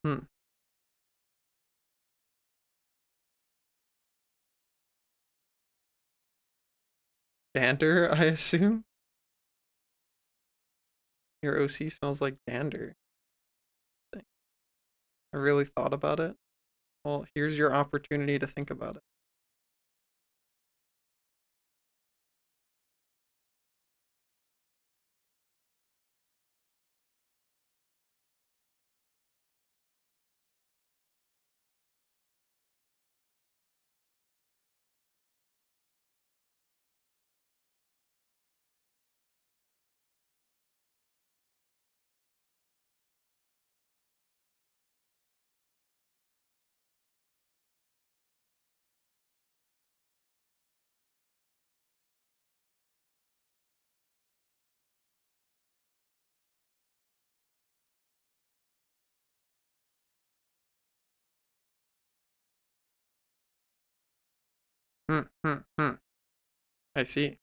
Dander, I assume. Your OC smells like dander. I really thought about it. Well, here's your opportunity to think about it. Hmm, hmm, hmm. I see.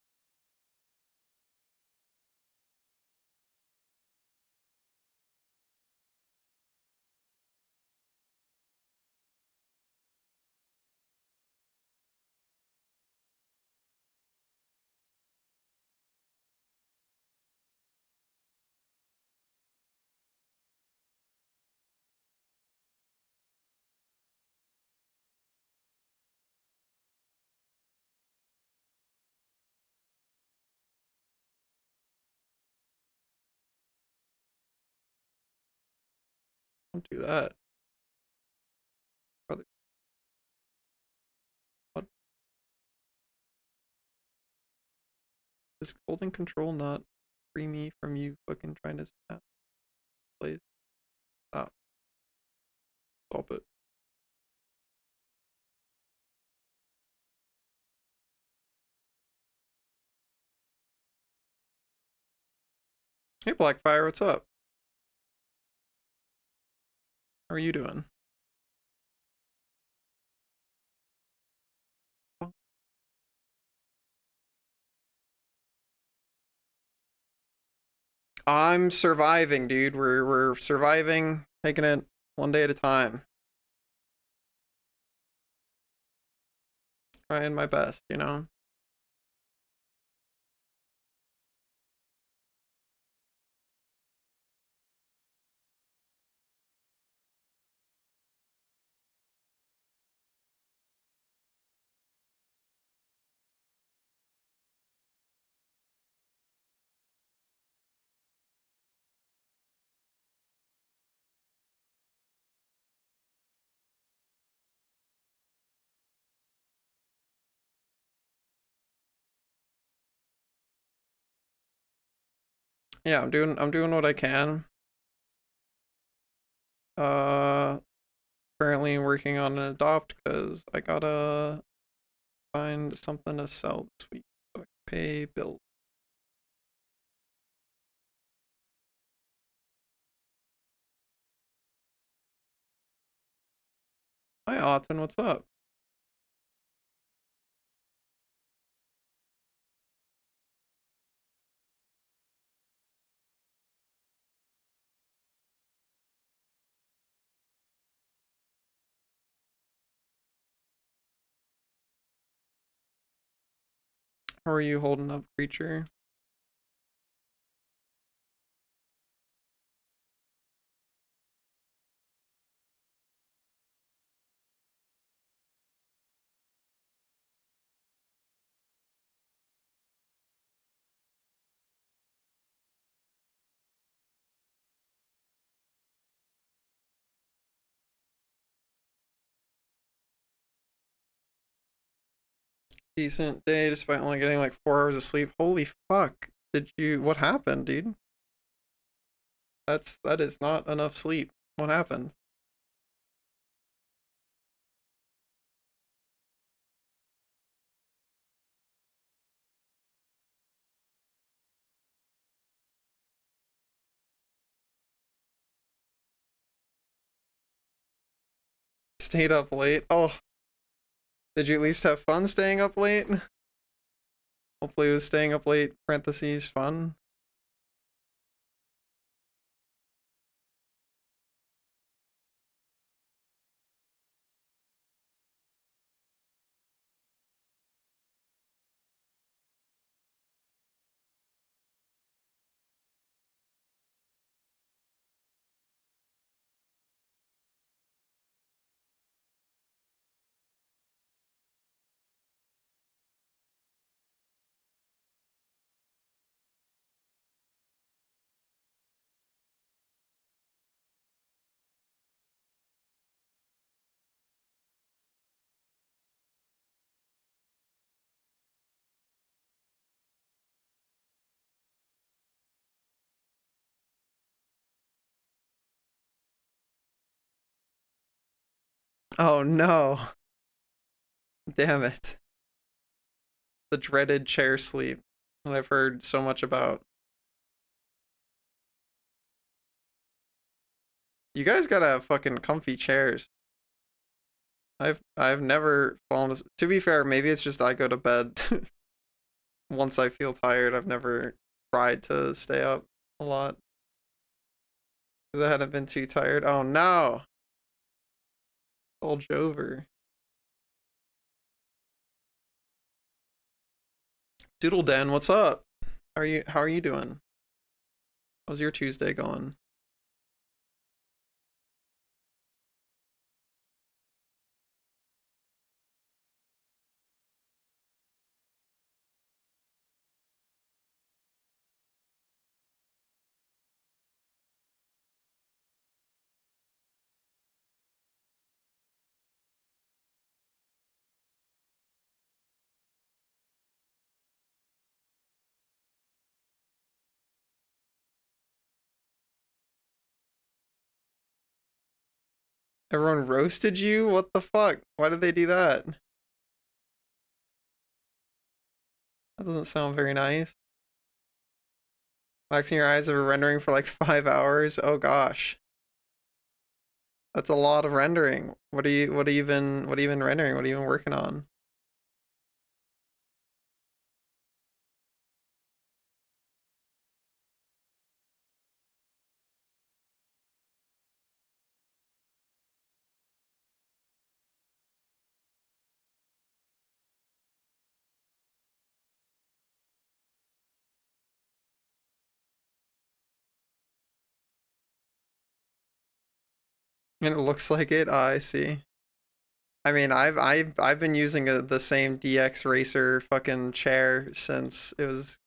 Don't do that. Brother. What? Is holding control not free me from you fucking trying to snap? Please. Stop. Stop it. Hey Blackfire, what's up? How are you doing? I'm surviving, dude. We're surviving, taking it one day at a time. Trying my best, you know? Yeah, I'm doing what I can. Uh Currently working on an adopt because I gotta find something to sell this week so I can pay bills. Hi Autumn, what's up? How are you holding up, creature? Decent day despite only getting like 4 hours of sleep. Holy fuck. What happened, dude? That is not enough sleep. What happened? Stayed up late. Oh, did you at least have fun staying up late? Hopefully it was staying up late, parentheses, fun. Oh no. Damn it. The dreaded chair sleep that I've heard so much about. You guys gotta have fucking comfy chairs. I've never fallen asleep. To be fair, maybe it's just I go to bed once I feel tired. I've never tried to stay up a lot because I hadn't been too tired. Oh no. Old Jover. Doodle Den, what's up? How are you doing? How's your Tuesday going? Everyone roasted you? What the fuck? Why did they do that? That doesn't sound very nice. Relaxing your eyes over rendering for like 5 hours? Oh gosh. That's a lot of rendering. What are you even rendering? What are you even working on? And it looks like it. I see. I mean, I've been using the same DX Racer fucking chair since it was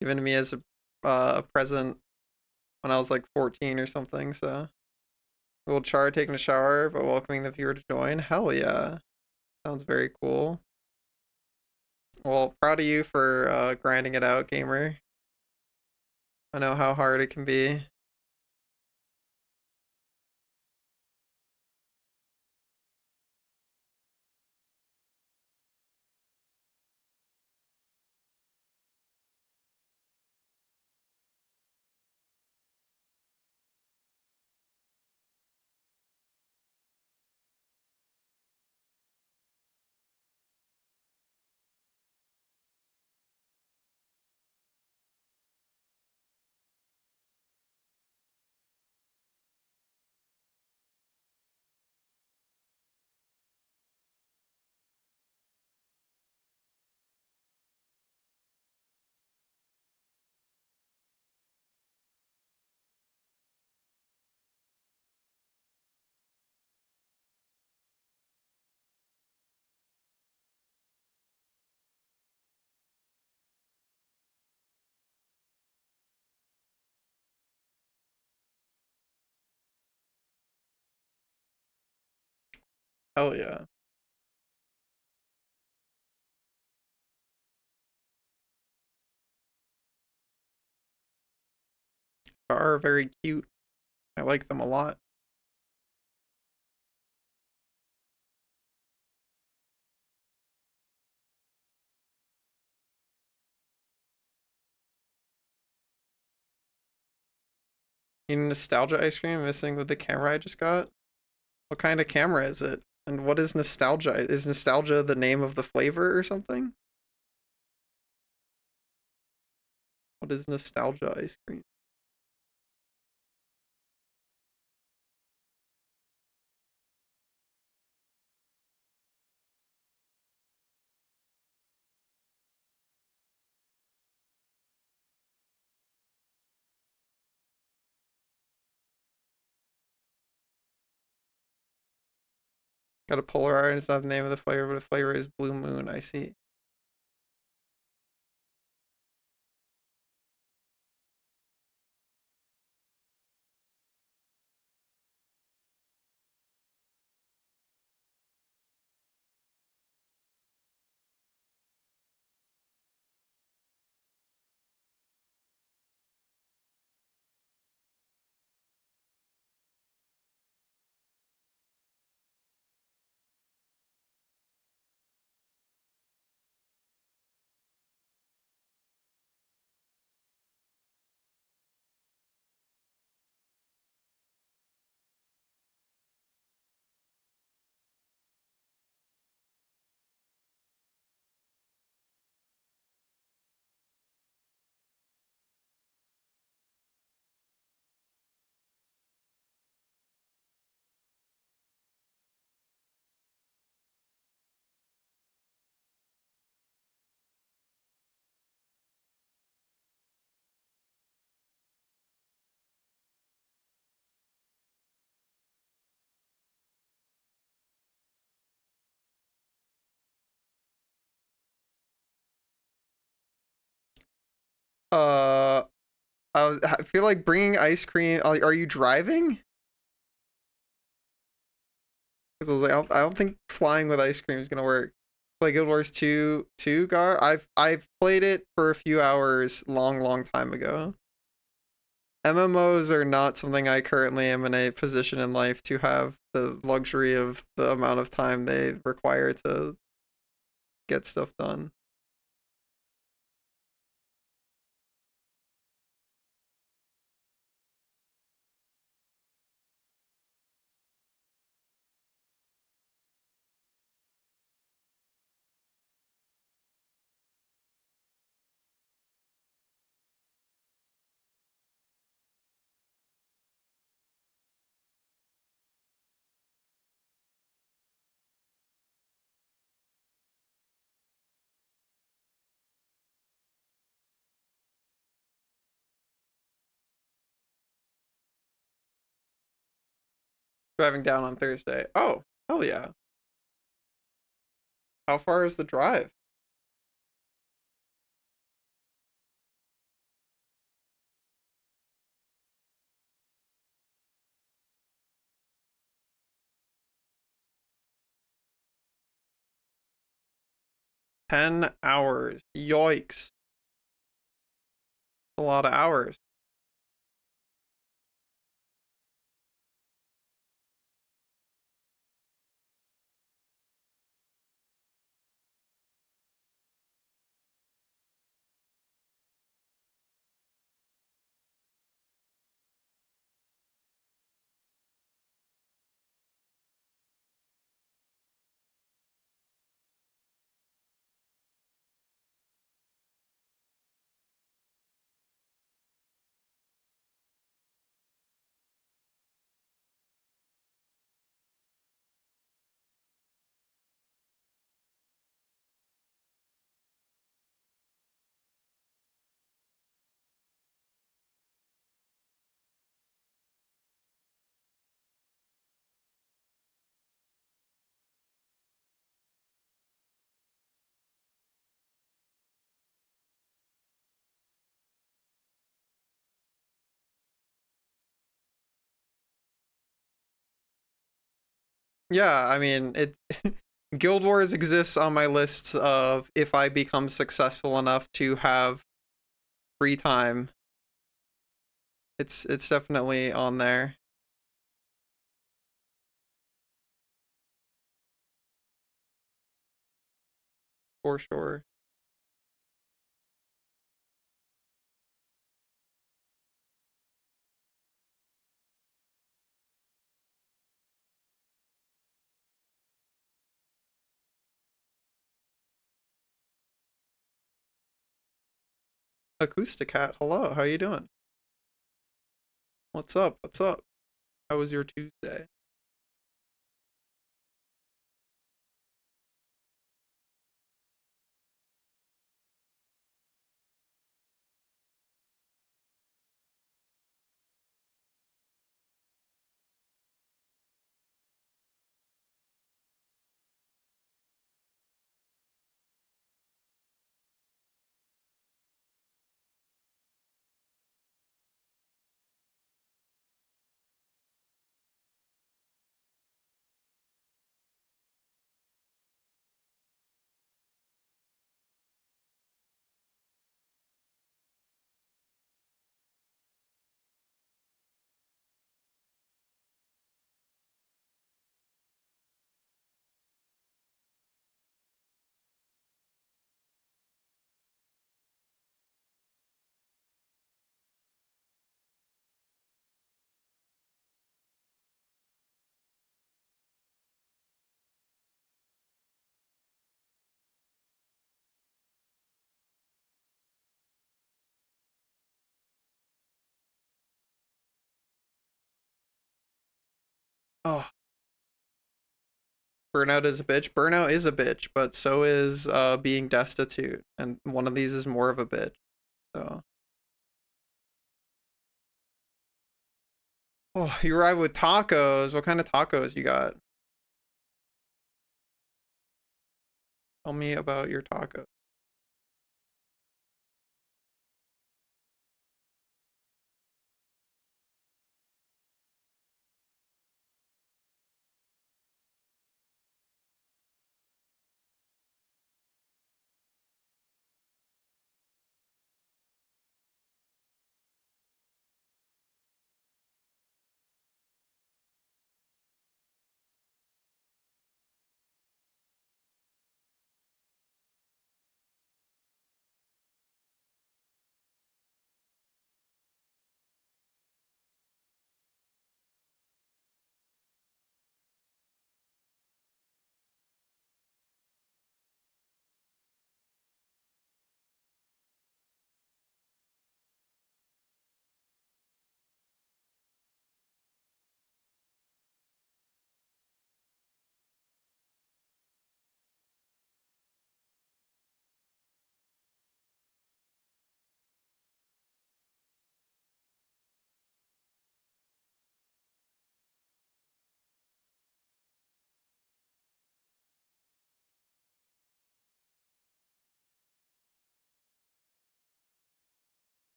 given to me as a present when I was like 14 or something. So, little Char taking a shower but welcoming the viewer to join. Hell yeah, sounds very cool. Well, proud of you for grinding it out, gamer. I know how hard it can be. Hell yeah. Are very cute. I like them a lot. Eating nostalgia ice cream, missing with the camera I just got. What kind of camera is it? And what is nostalgia? Is nostalgia the name of the flavor or something? What is nostalgia ice cream? Got a polar art, it's not the name of the flavor, but the flavor is Blue Moon, I see. Uh, I feel like bringing ice cream. Are you driving? Because I was like, I don't think flying with ice cream is gonna work. Play Guild Wars 2, Gar. I've played it for a few hours, long time ago. MMOs are not something I currently am in a position in life to have the luxury of the amount of time they require to get stuff done. Driving down on Thursday. Oh, hell yeah. How far is the drive? $10. Yikes. A lot of hours. Yeah, I mean, it Guild Wars exists on my list of if I become successful enough to have free time. It's definitely on there. For sure. Acousticat, hello, how you doing? What's up? What's up? How was your Tuesday? Oh, burnout is a bitch. Burnout is a bitch, but so is being destitute, and one of these is more of a bitch. So, oh, you arrive with tacos. What kind of tacos you got? Tell me about your tacos.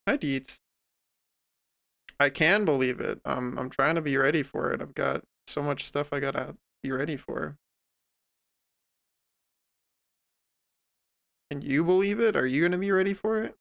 Hi, Deets. I can believe it. I'm trying to be ready for it. I've got so much stuff I gotta be ready for. Can you believe it? Are you gonna be ready for it?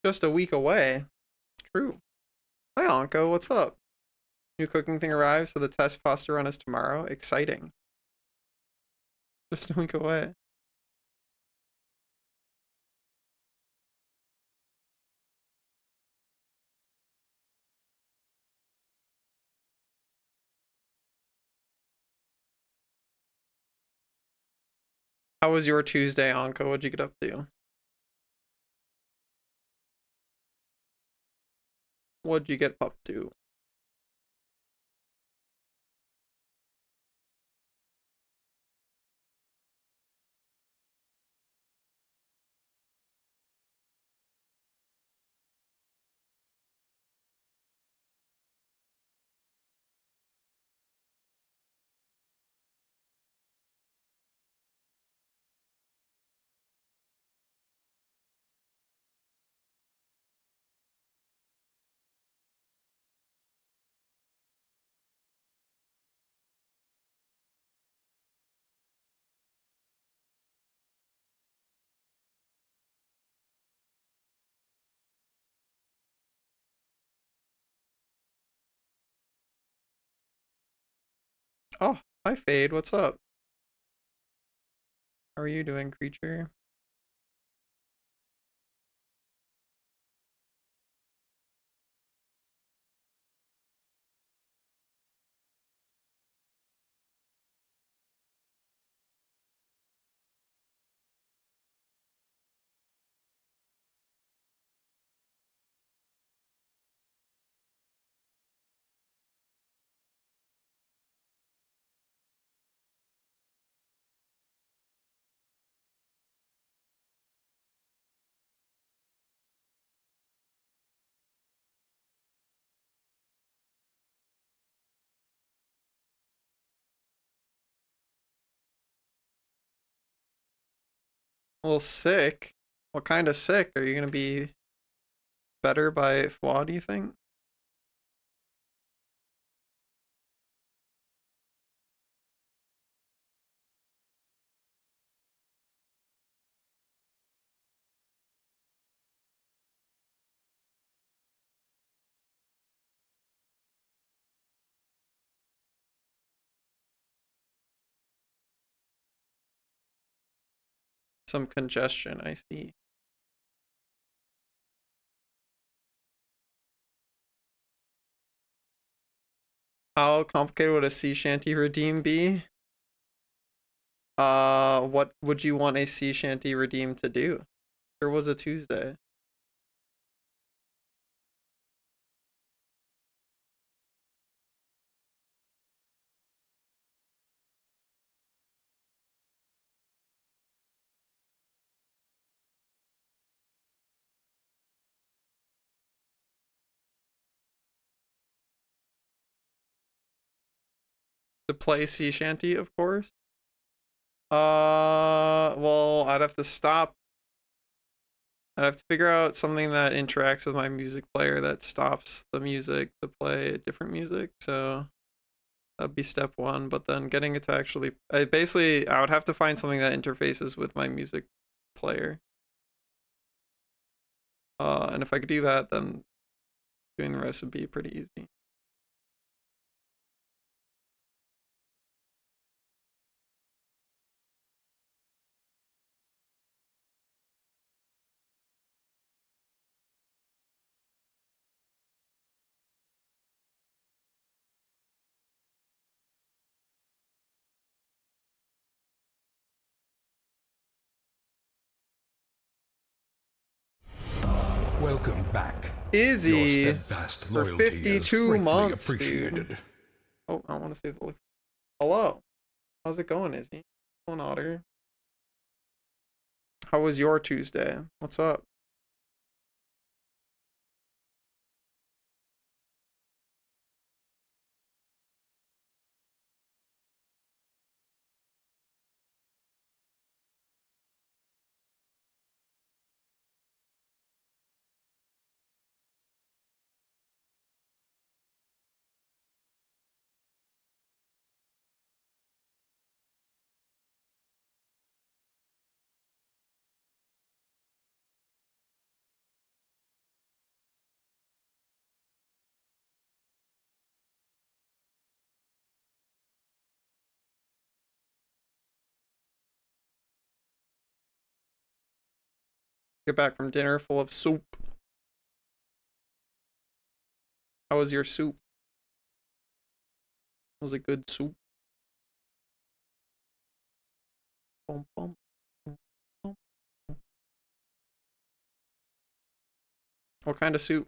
Just a week away. True. Hi, Anko. What's up? New cooking thing arrives, so the test pasta run is tomorrow. Exciting. Just a week away. How was your Tuesday, Anko? What'd you get up to? What'd you get up to? Oh, hi, Fade. What's up? How are you doing, creature? Well, sick. What kind of sick? Are you gonna be better by FWA, do you think? Some congestion, I see. How complicated would a sea shanty redeem be? What would you want a sea shanty redeem to do? There was a Tuesday. To play sea shanty, of course. Well, I'd have to stop. I'd have to figure out something that interacts with my music player that stops the music to play different music. So that'd be step one. But then getting it to actually, I would have to find something that interfaces with my music player. And if I could do that, then doing the rest would be pretty easy. Welcome back. Izzy, Your steadfast for loyalty is 52 greatly months, appreciated. dude. Oh, I want to say the hello. How's it going, Izzy? Going Otter. How was your Tuesday? What's up? Get back from dinner full of soup. How was your soup? Was it good soup? Bum, bum, bum, bum. What kind of soup?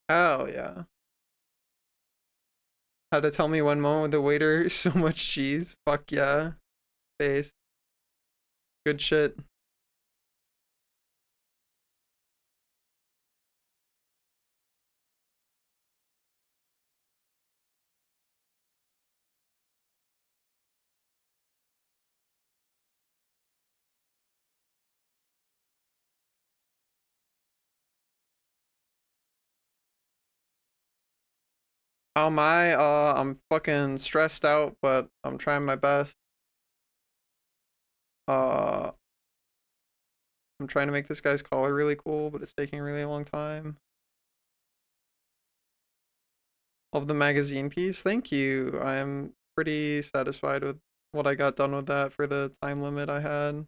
Hell yeah. Had to tell me one moment with the waiter, so much cheese. Fuck yeah. Face. Good shit. How am I? I'm fucking stressed out, but I'm trying my best. Uh, I'm trying to make this guy's collar really cool, but it's taking a really long time. Love the magazine piece. Thank you. I'm pretty satisfied with what I got done with that for the time limit I had.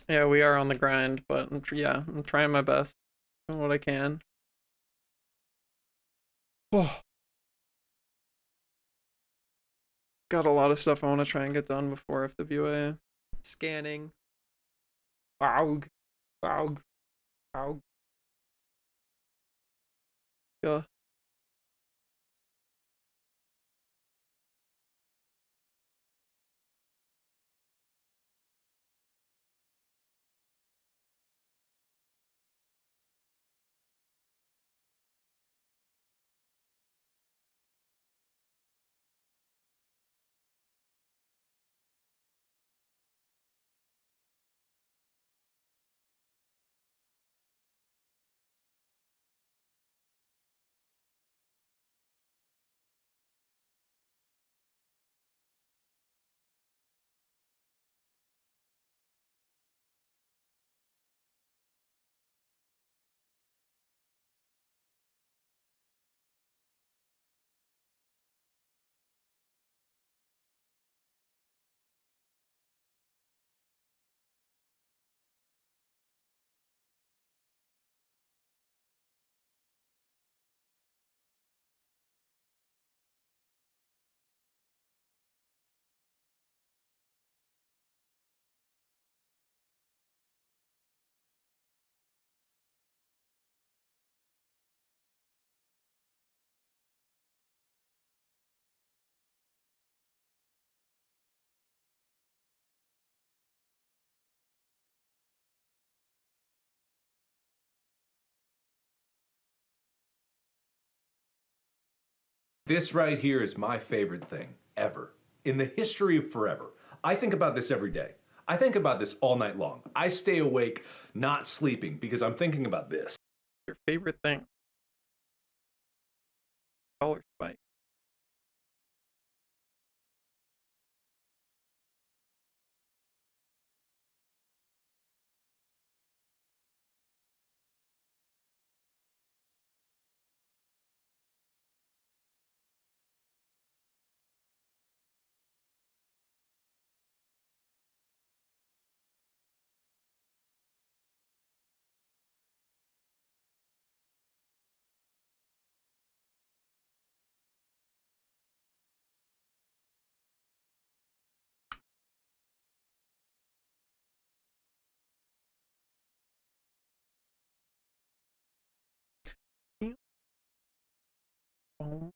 Yeah, we are on the grind, but yeah, I'm trying my best. Doing what I can. Oh, got a lot of stuff I want to try and get done before FWA. Scanning. Aug. Aug. Aug. Yeah. This right here is my favorite thing ever. In the history of forever. I think about this every day. I think about this all night long. I stay awake not sleeping because I'm thinking about this. Your favorite thing? Color spike. Oh.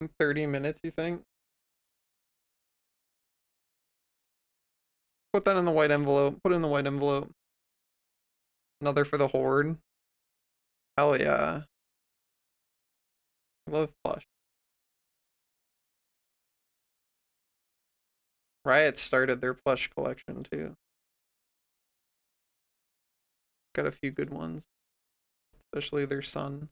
In 30 minutes, you think? Put that in the white envelope. Put it in the white envelope. Another for the horde. Hell yeah. I love plush. Riot started their plush collection too. Got a few good ones. Especially their son.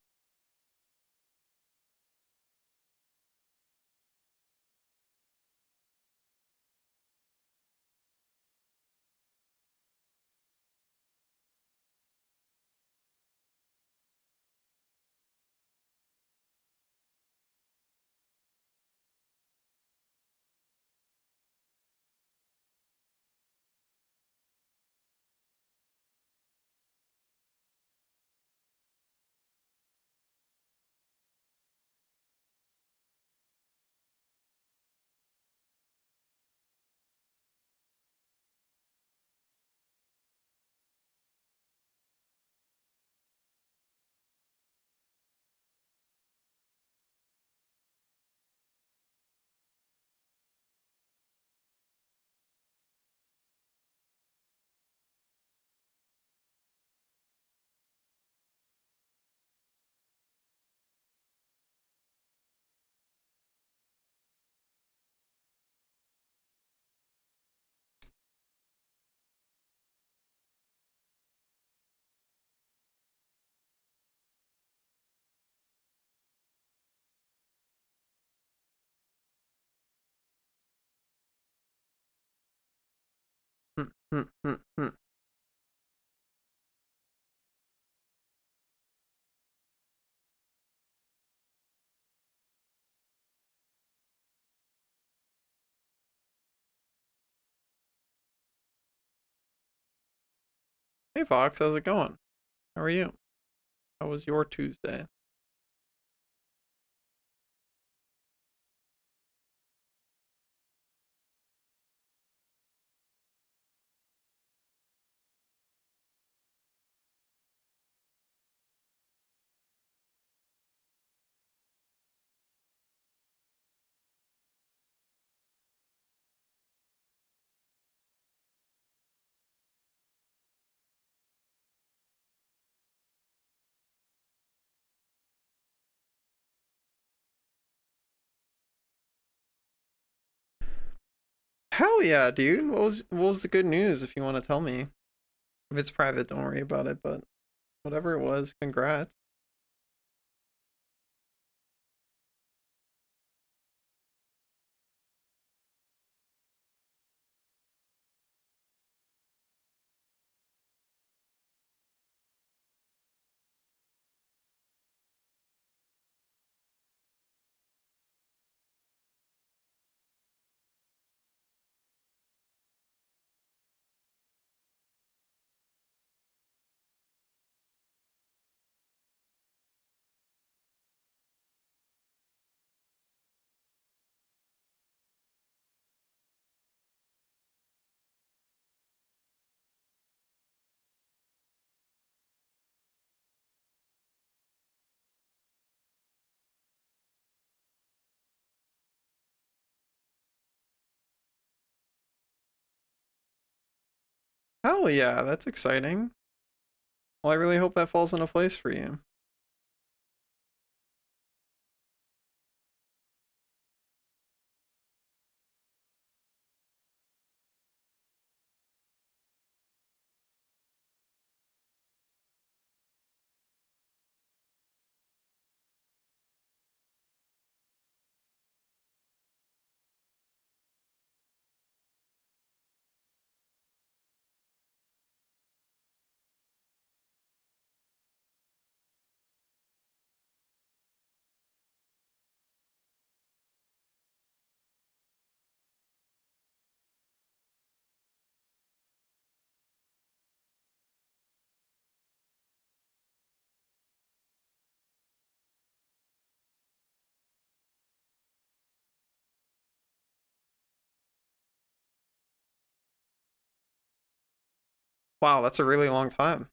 Hey Fox, how's it going? How are you? How was your Tuesday? Hell yeah, dude. What was the good news if you want to tell me? If it's private, don't worry about it, but whatever it was, congrats. Hell yeah, that's exciting. Well, I really hope that falls into place for you. Wow, that's a really long time.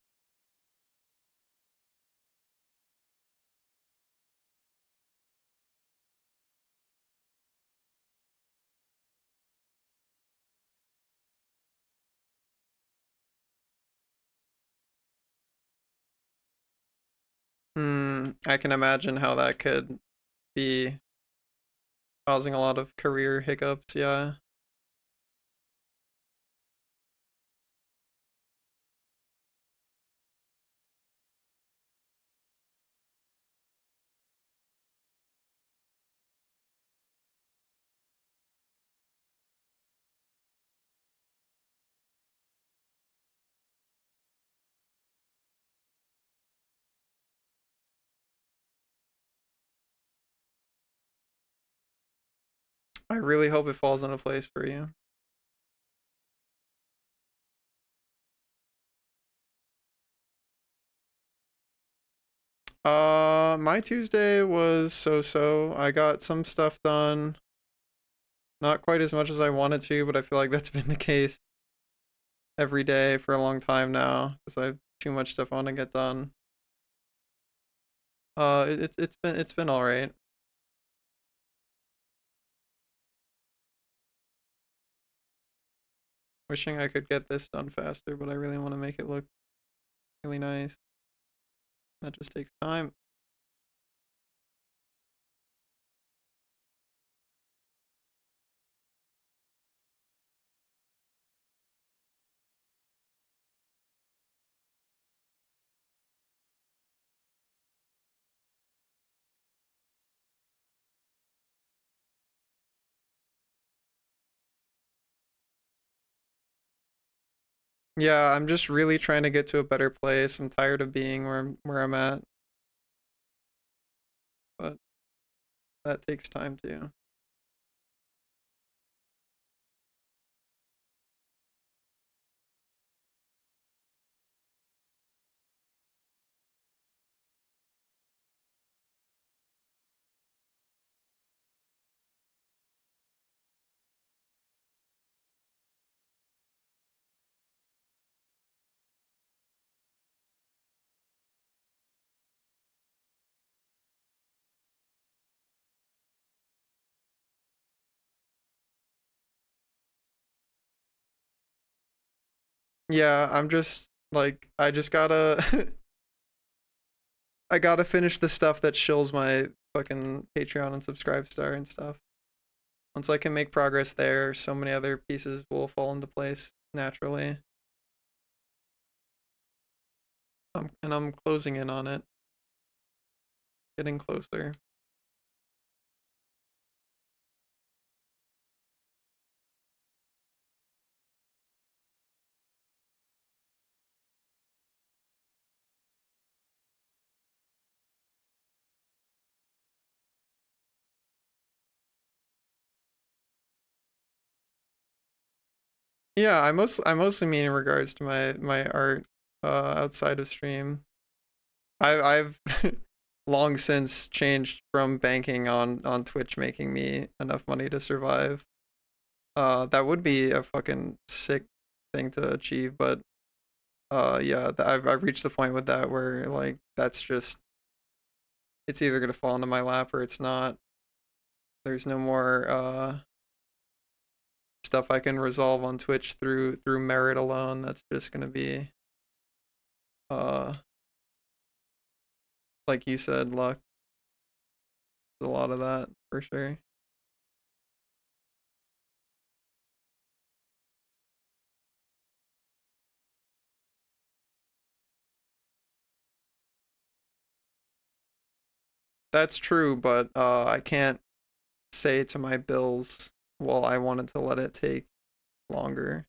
I can imagine how that could be causing a lot of career hiccups, yeah. I really hope it falls into place for you. My Tuesday was so-so. I got some stuff done. Not quite as much as I wanted to, but I feel like that's been the case every day for a long time now because I have too much stuff I want to get done. It's been all right. Wishing I could get this done faster, but I really want to make it look really nice. That just takes time. Yeah, I'm just really trying to get to a better place. I'm tired of being where I'm at, but that takes time too. Yeah, I'm just like I just gotta I gotta finish the stuff that shills my fucking Patreon and Subscribe Star and stuff. Once I can make progress there, so many other pieces will fall into place naturally. And I'm closing in on it. Getting closer. Yeah, I mostly mean in regards to my art outside of stream. I've long since changed from banking on Twitch making me enough money to survive. That would be a fucking sick thing to achieve, but yeah, I've reached the point with that where like that's just it's either gonna fall into my lap or it's not. There's no more stuff I can resolve on Twitch through merit alone. That's just gonna be uh like you said, luck. There's a lot of that for sure. That's true, but I can't say to my bills, well, I wanted to let it take longer,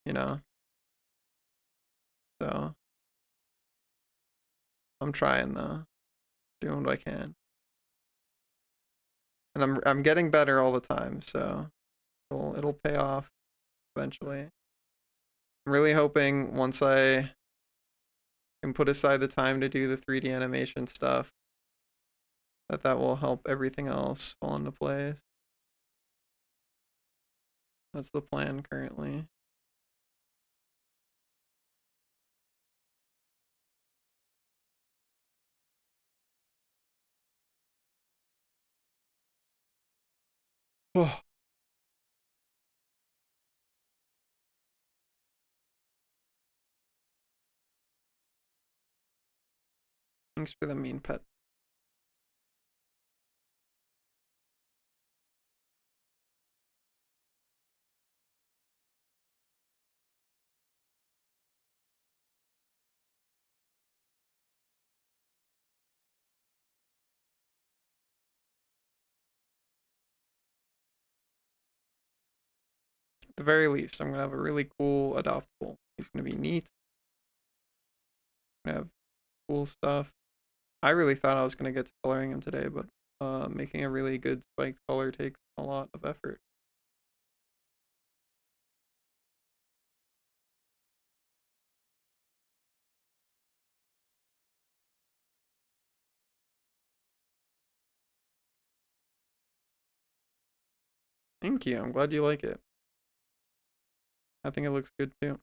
you know? So I'm trying though, doing what I can. And I'm getting better all the time, so it'll pay off eventually. I'm really hoping once I can put aside the time to do the 3D animation stuff, that will help everything else fall into place. That's the plan currently. Oh. Thanks for the mean pet. At the very least, I'm gonna have a really cool adoptable. He's gonna be neat. Gonna have cool stuff. I really thought I was gonna get to coloring him today, but making a really good spiked color takes a lot of effort. Thank you. I'm glad you like it. I think it looks good too.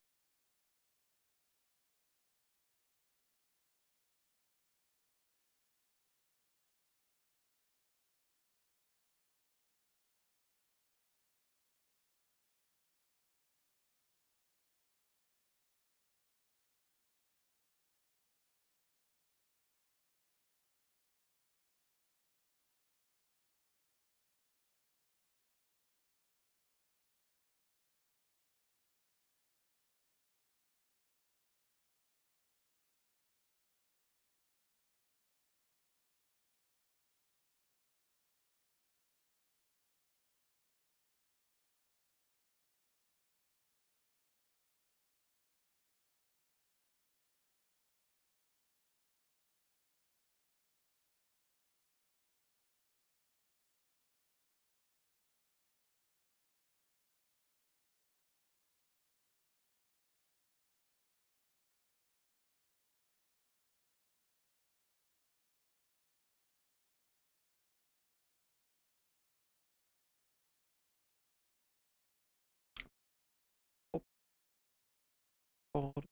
Oh,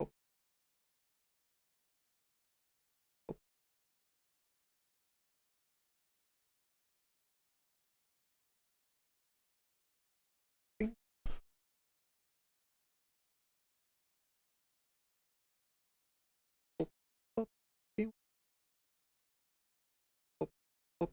oh, oh, oh, oh, oh.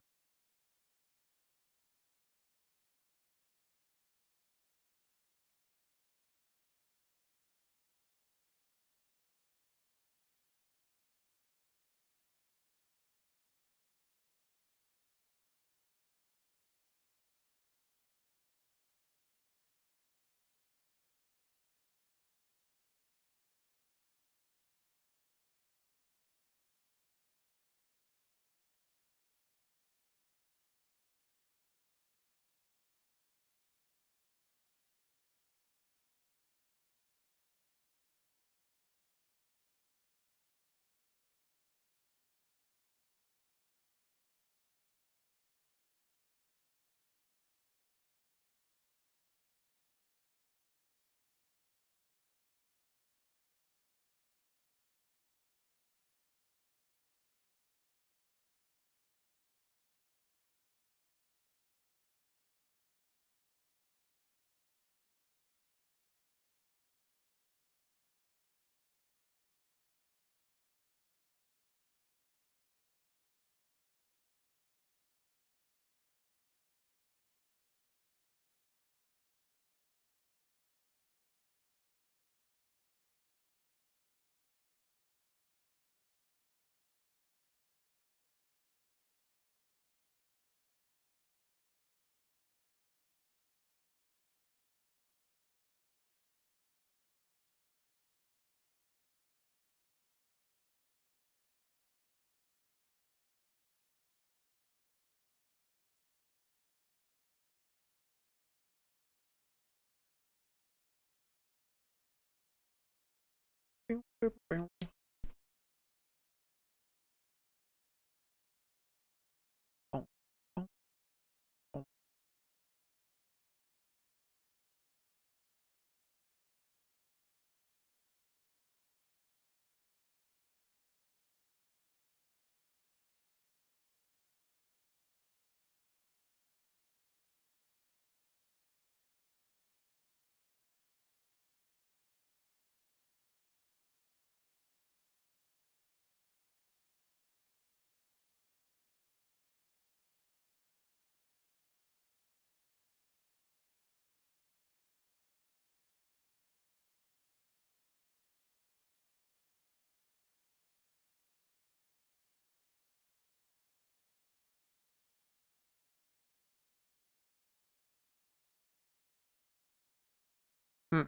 Hmm.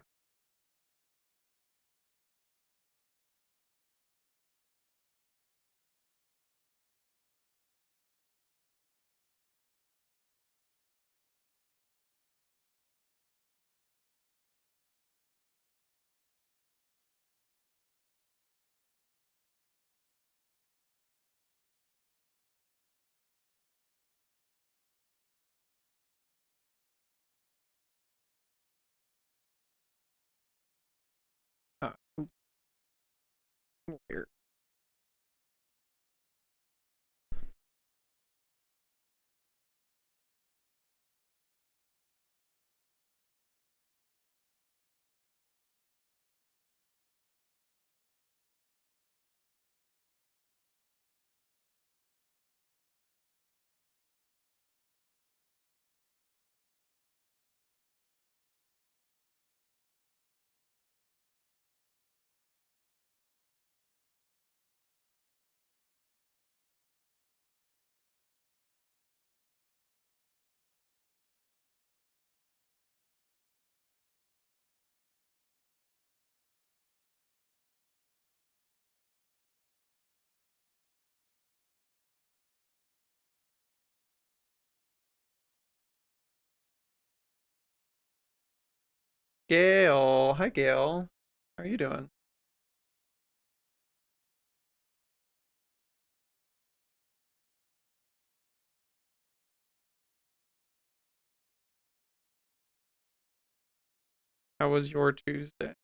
Weird. Gail, hi Gail. How are you doing? How was your Tuesday?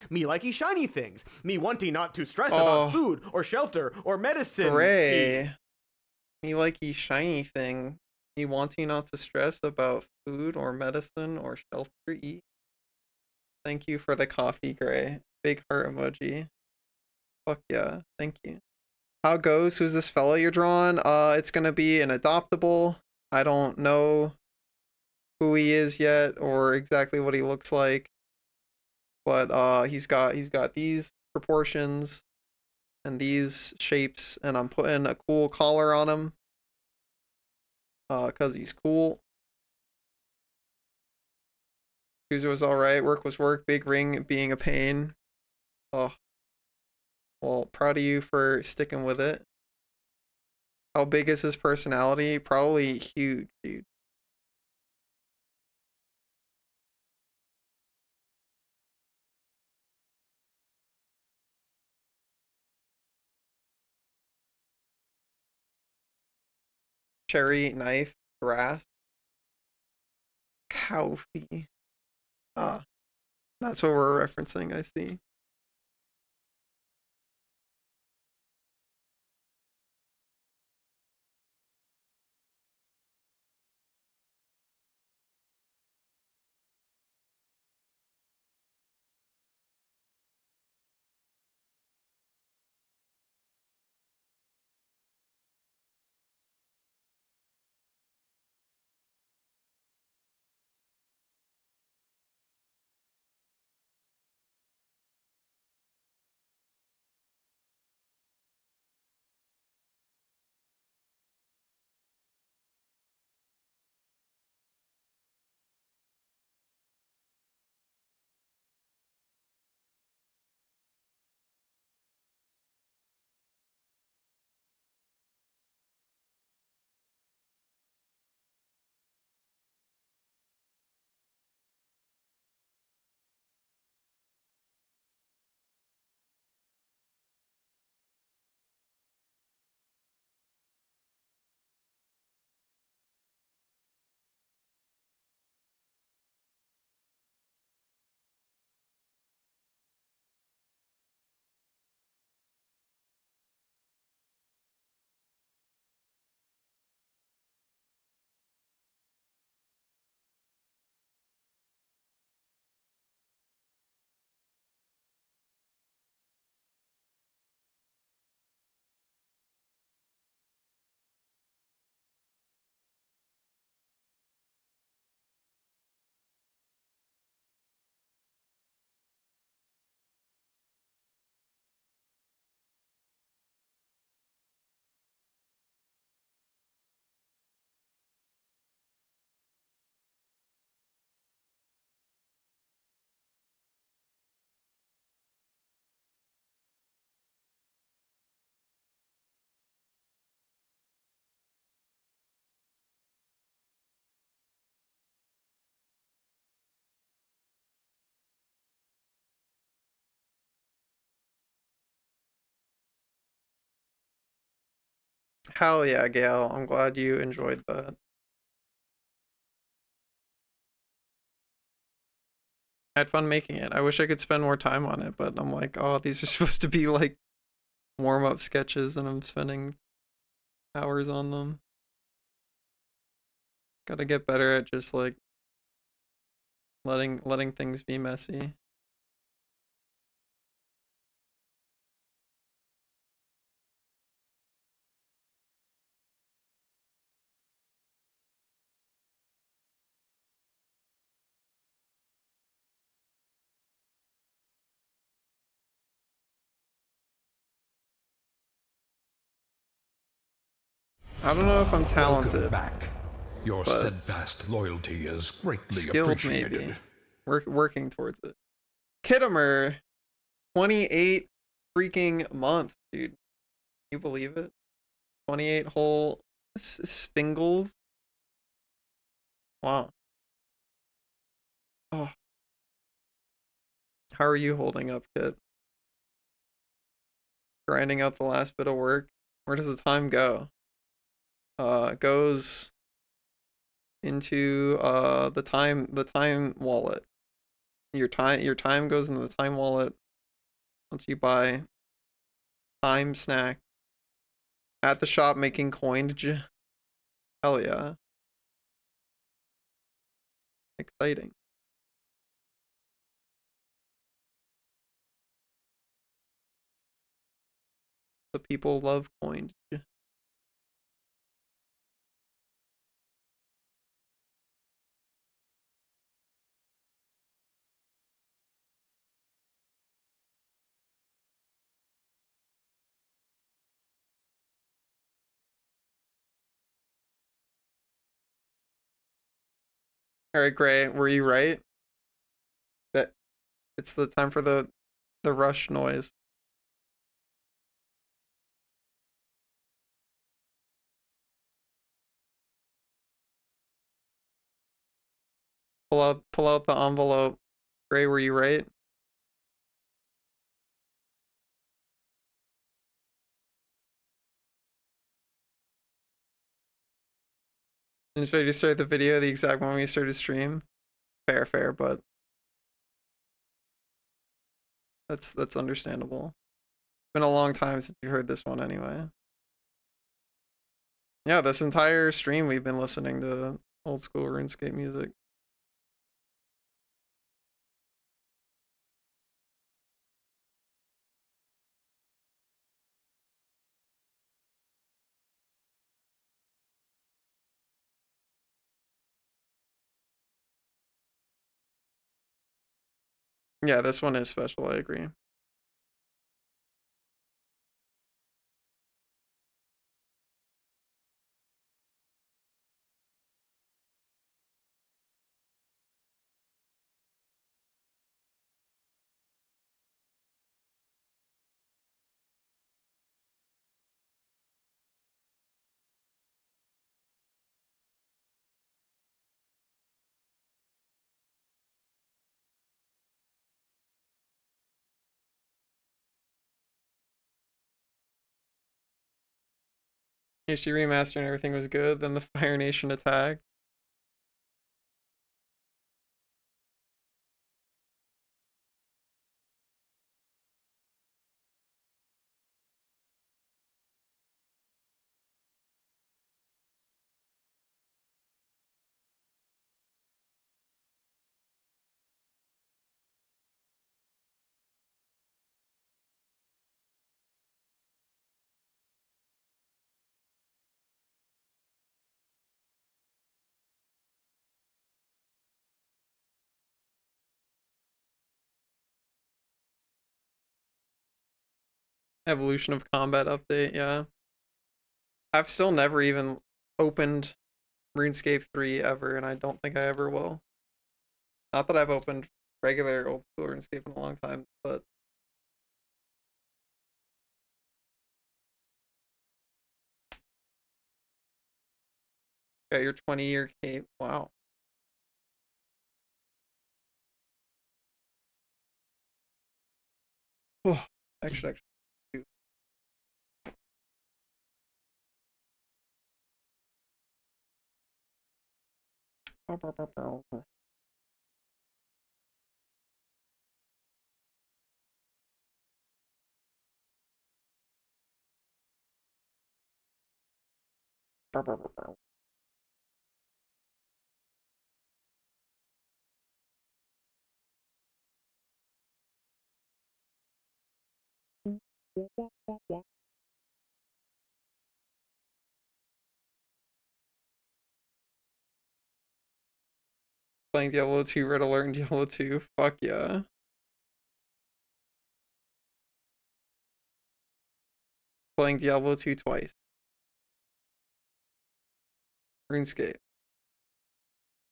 Me liking shiny things. Me wanting not to stress Oh. about food or shelter or medicine. Gray. Me like ye shiny thing. Me wanting not to stress about food or medicine or shelter eat. Thank you for the coffee, Gray. Big heart emoji. Fuck yeah. Thank you. How it goes? Who's this fella you're drawing? It's gonna be an adoptable. I don't know who he is yet or exactly what he looks like. But he's got these proportions and these shapes, and I'm putting a cool collar on him. Cause he's cool. Tuesday was alright, work was work, big ring being a pain. Oh. Well, proud of you for sticking with it. How big is his personality? Probably huge, dude. Cherry, knife, grass, coffee. Ah, that's what we're referencing, I see. Hell yeah, Gail. I'm glad you enjoyed that. I had fun making it. I wish I could spend more time on it, but I'm like, oh, these are supposed to be like warm-up sketches and I'm spending hours on them. Gotta get better at just like letting things be messy. I don't know if I'm Welcome talented, back. Your but steadfast loyalty is greatly skilled appreciated. maybe. Working towards it. Kittimer, 28 freaking months, dude. Can you believe it? 28 whole spingles. Wow. Oh. How are you holding up, Kit? Grinding out the last bit of work. Where does the time go? It goes into the time wallet. Your time goes into the time wallet once you buy time snack at the shop making coinage. Hell yeah. Exciting. The people love coinage. Alright, great. Were you right? That it's the time for the rush noise. Pull out the envelope. Gray, were you right? And just ready to start the video the exact moment we started stream. Fair, but that's understandable. Been a long time since you heard this one anyway. Yeah, this entire stream we've been listening to old school RuneScape music. Yeah, this one is special, I agree. HD remaster and everything was good, then the Fire Nation attack. Evolution of Combat update, yeah. I've still never even opened RuneScape 3 ever, and I don't think I ever will. Not that I've opened regular old school RuneScape in a long time, but got your 20-year cape. Wow. Oh, extra. Playing Diablo 2, Red Alert, and Diablo 2. Fuck yeah. Playing Diablo 2 twice. RuneScape.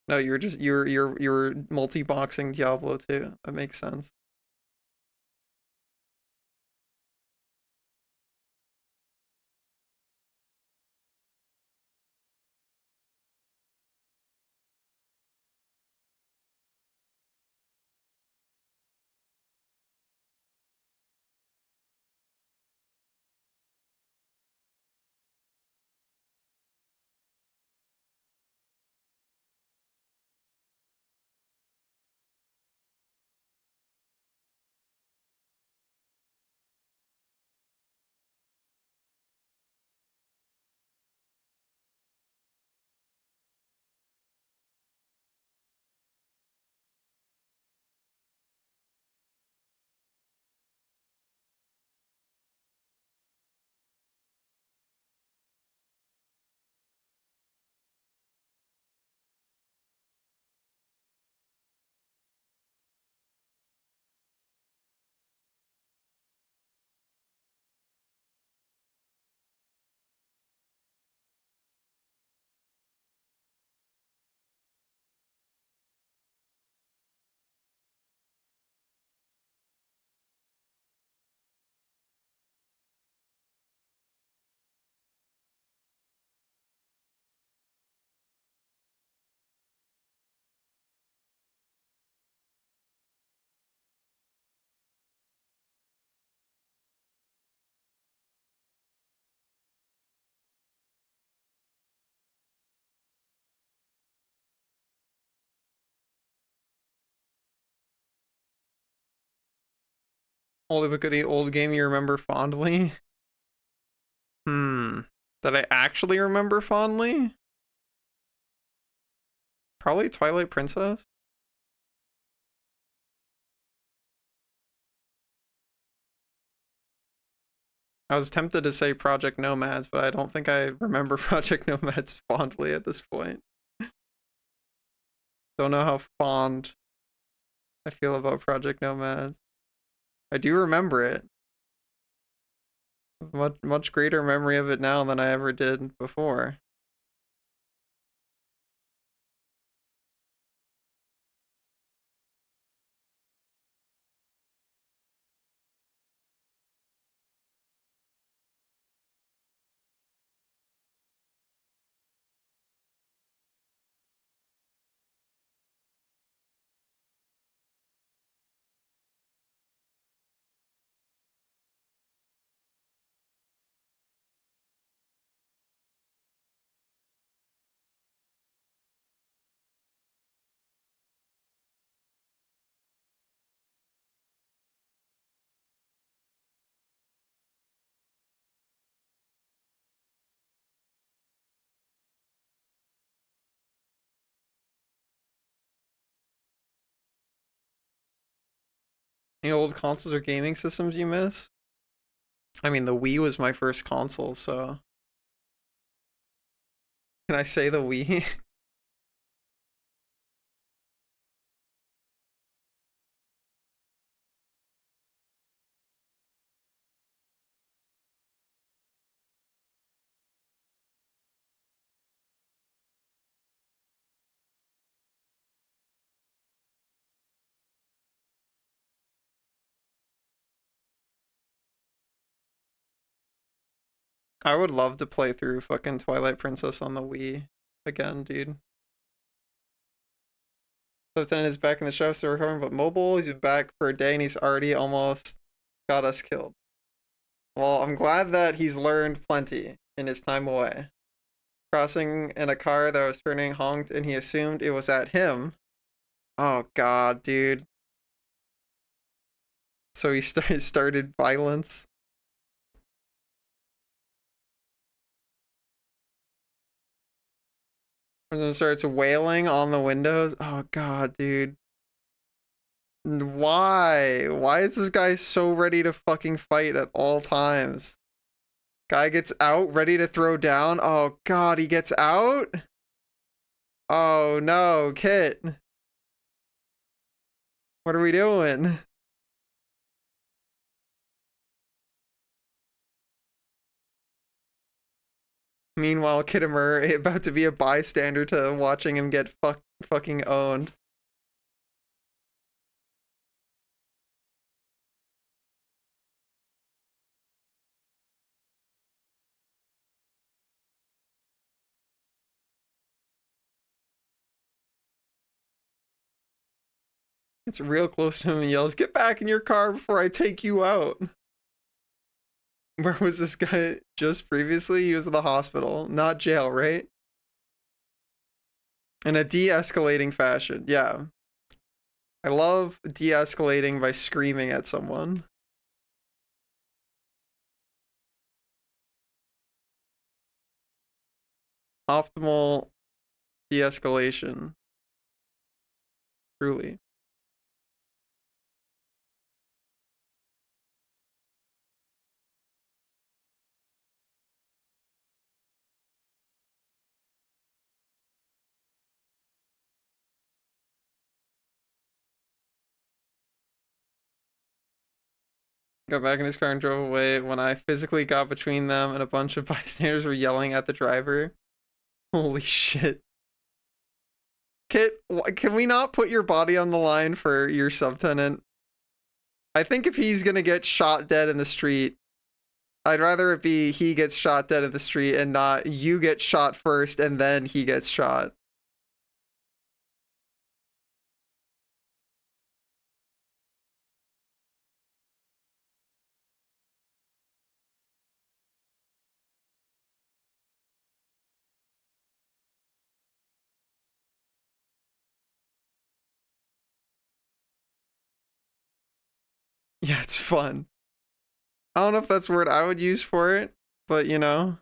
No, you're multi-boxing Diablo 2. That makes sense. Only but goodie old game you remember fondly? That I actually remember fondly? Probably Twilight Princess. I was tempted to say Project Nomads, but I don't think I remember Project Nomads fondly at this point. Don't know how fond I feel about Project Nomads. I do remember it. Much greater memory of it now than I ever did before. Any old consoles or gaming systems you miss? I mean, the Wii was my first console, so can I say the Wii? I would love to play through fucking Twilight Princess on the Wii again, dude. Lieutenant is back in the show, still recovering, but mobile. He's been back for a day and he's already almost got us killed. Well, I'm glad that he's learned plenty in his time away. crossing in a car that was turning, honked, and he assumed it was at him. Oh god, dude. So he started violence. And then starts wailing on the windows. Oh god, dude. Why? Why is this guy so ready to fucking fight at all times? Guy gets out, ready to throw down. Oh god, he gets out? Oh no, Kit. What are we doing? Meanwhile, Kittimer about to be a bystander to watching him get fucking owned. It's real close to him and yells, "Get back in your car before I take you out." Where was this guy just previously? He was in the hospital, not jail, right? In a de-escalating fashion, yeah. I love de-escalating by screaming at someone. Optimal de-escalation. Truly. Got back in his car and drove away. When I physically got between them and a bunch of bystanders were yelling at the driver. Holy shit. Kit, can we not put your body on the line for your subtenant? I think if he's gonna get shot dead in the street, I'd rather it be he gets shot dead in the street and not you get shot first and then he gets shot. Yeah, it's fun. I don't know if that's the word I would use for it, but you know.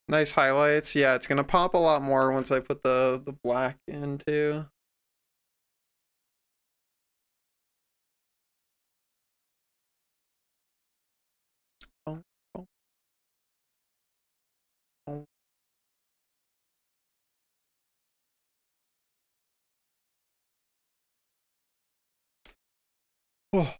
Nice highlights. Yeah, it's gonna pop a lot more once I put the black into. Oh, oh, oh. Oh.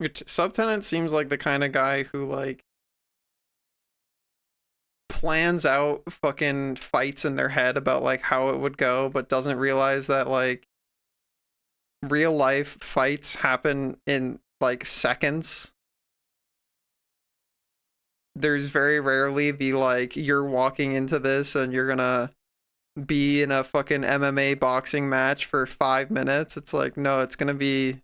Subtenant seems like the kind of guy who like plans out fucking fights in their head about like how it would go, but doesn't realize that like real life fights happen in like seconds. There's very rarely the like you're walking into this and you're gonna be in a fucking MMA boxing match for 5 minutes. It's like no, it's gonna be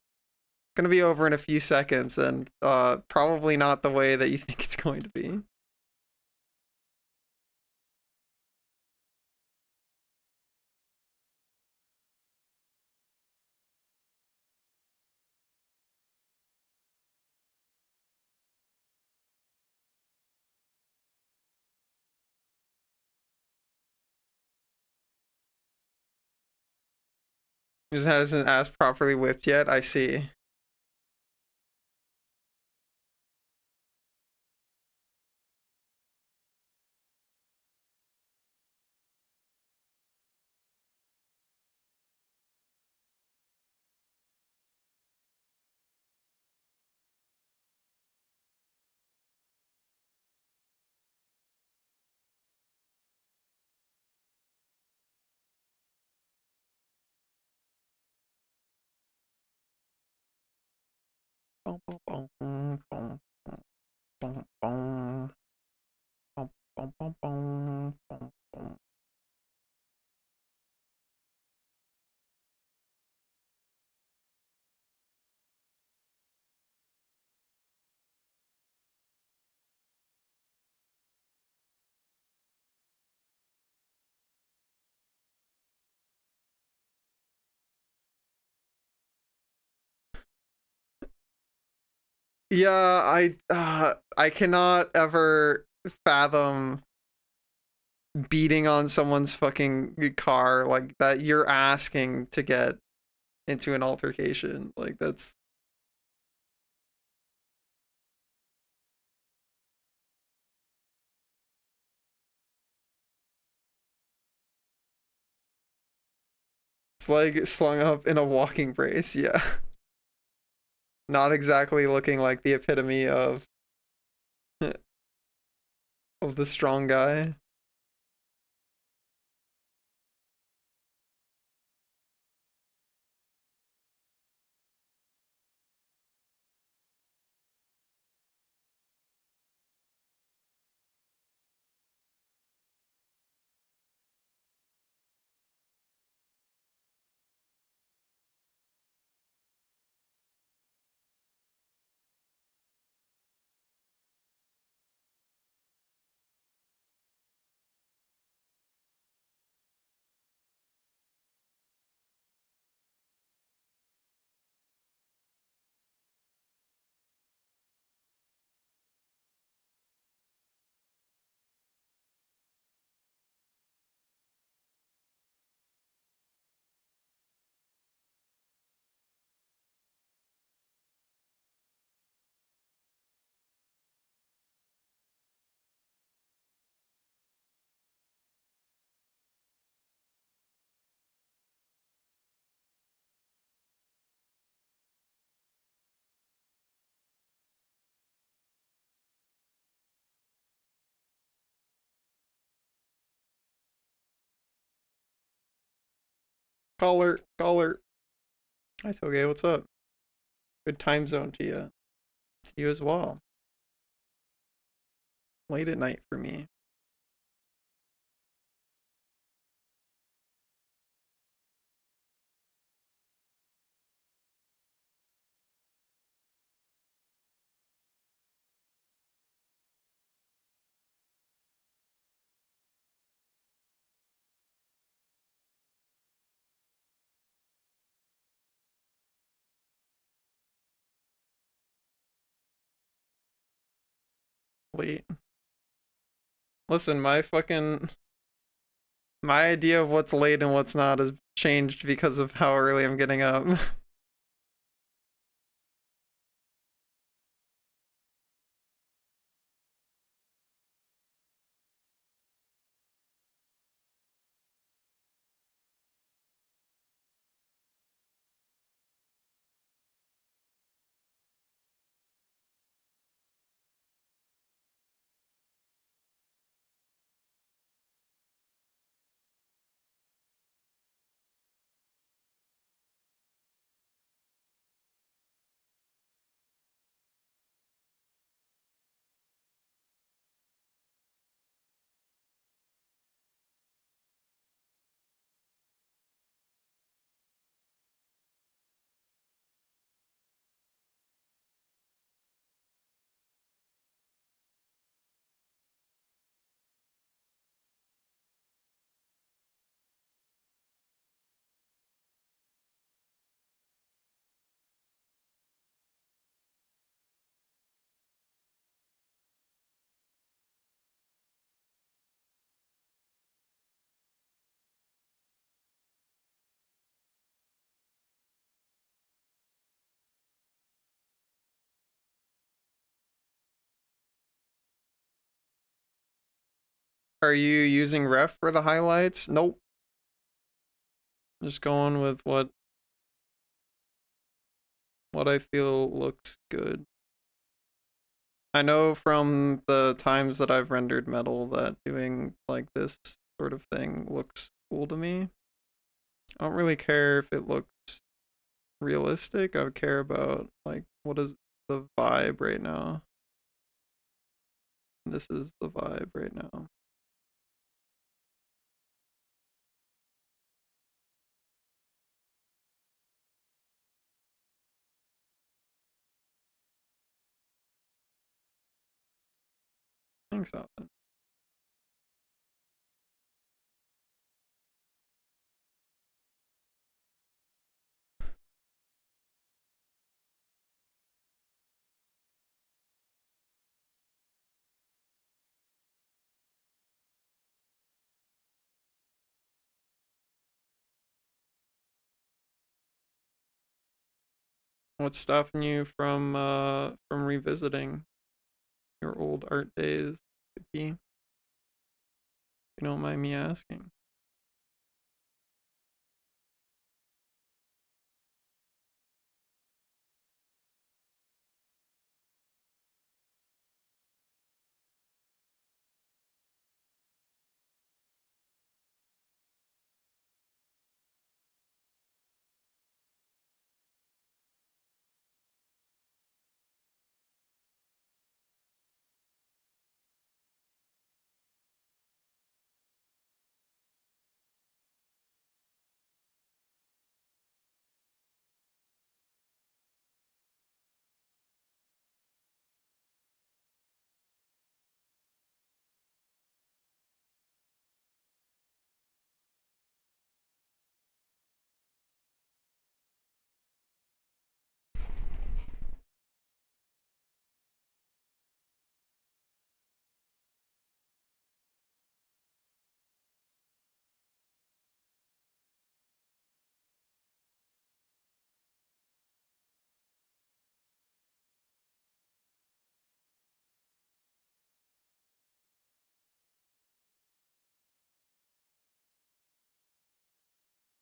over in a few seconds, and probably not the way that you think it's going to be. Just hasn't ass properly whipped yet. I see. Boom, boom, boom, boom, boom, boom, boom, boom, boom, boom, boom, boom, boom. Yeah, I cannot ever fathom beating on someone's fucking car like that. You're asking to get into an altercation. Like that's it's like slung up in a walking brace. Yeah. Not exactly looking like the epitome of the strong guy. Caller, caller. Hi Toge, what's up? Good time zone to you. To you as well. Late at night for me. Late. Listen, my idea of what's late and what's not has changed because of how early I'm getting up. Are you using ref for the highlights? Nope. Just going with what I feel looks good. I know from the times that I've rendered metal that doing like this sort of thing looks cool to me. I don't really care if it looks realistic. I would care about like what is the vibe right now. This is the vibe right now. Thanks, Alvin. What's stopping you from revisiting your old art days, Vicky? If you don't mind me asking.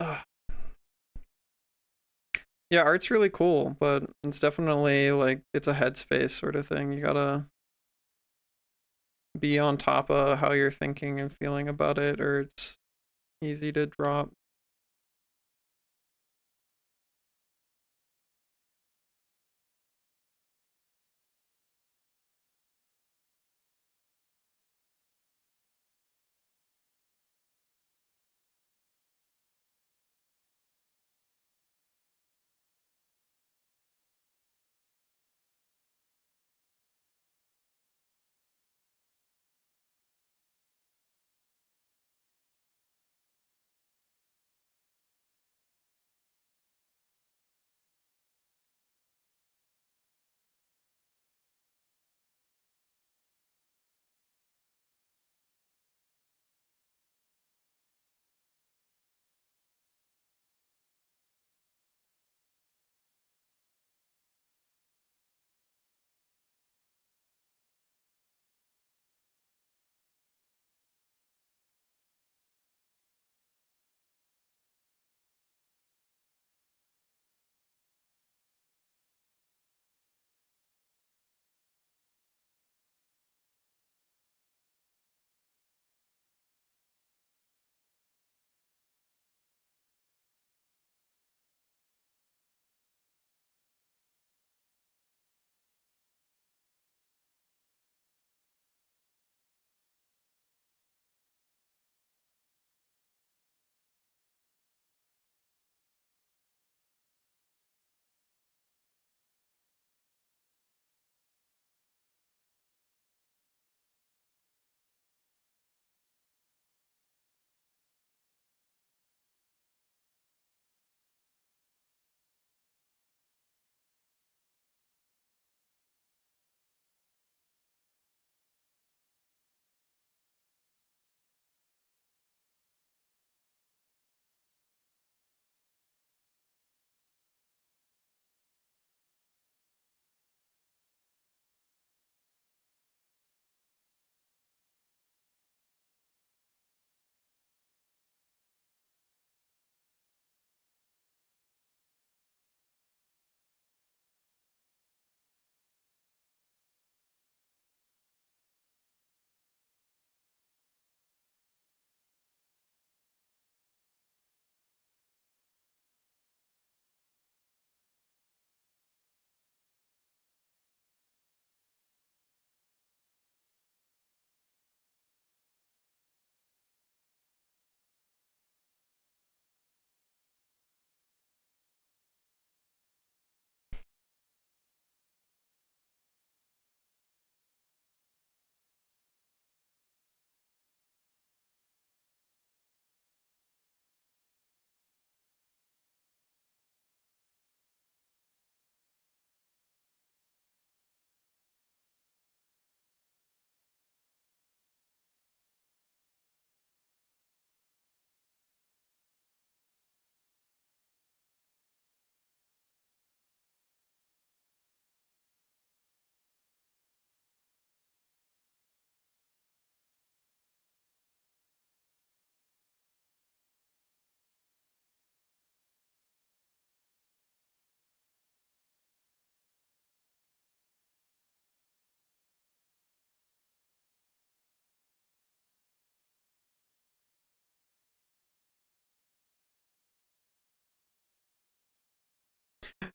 Ugh. Yeah, art's really cool, but it's definitely like it's a headspace sort of thing. You gotta be on top of how you're thinking and feeling about it, or it's easy to drop.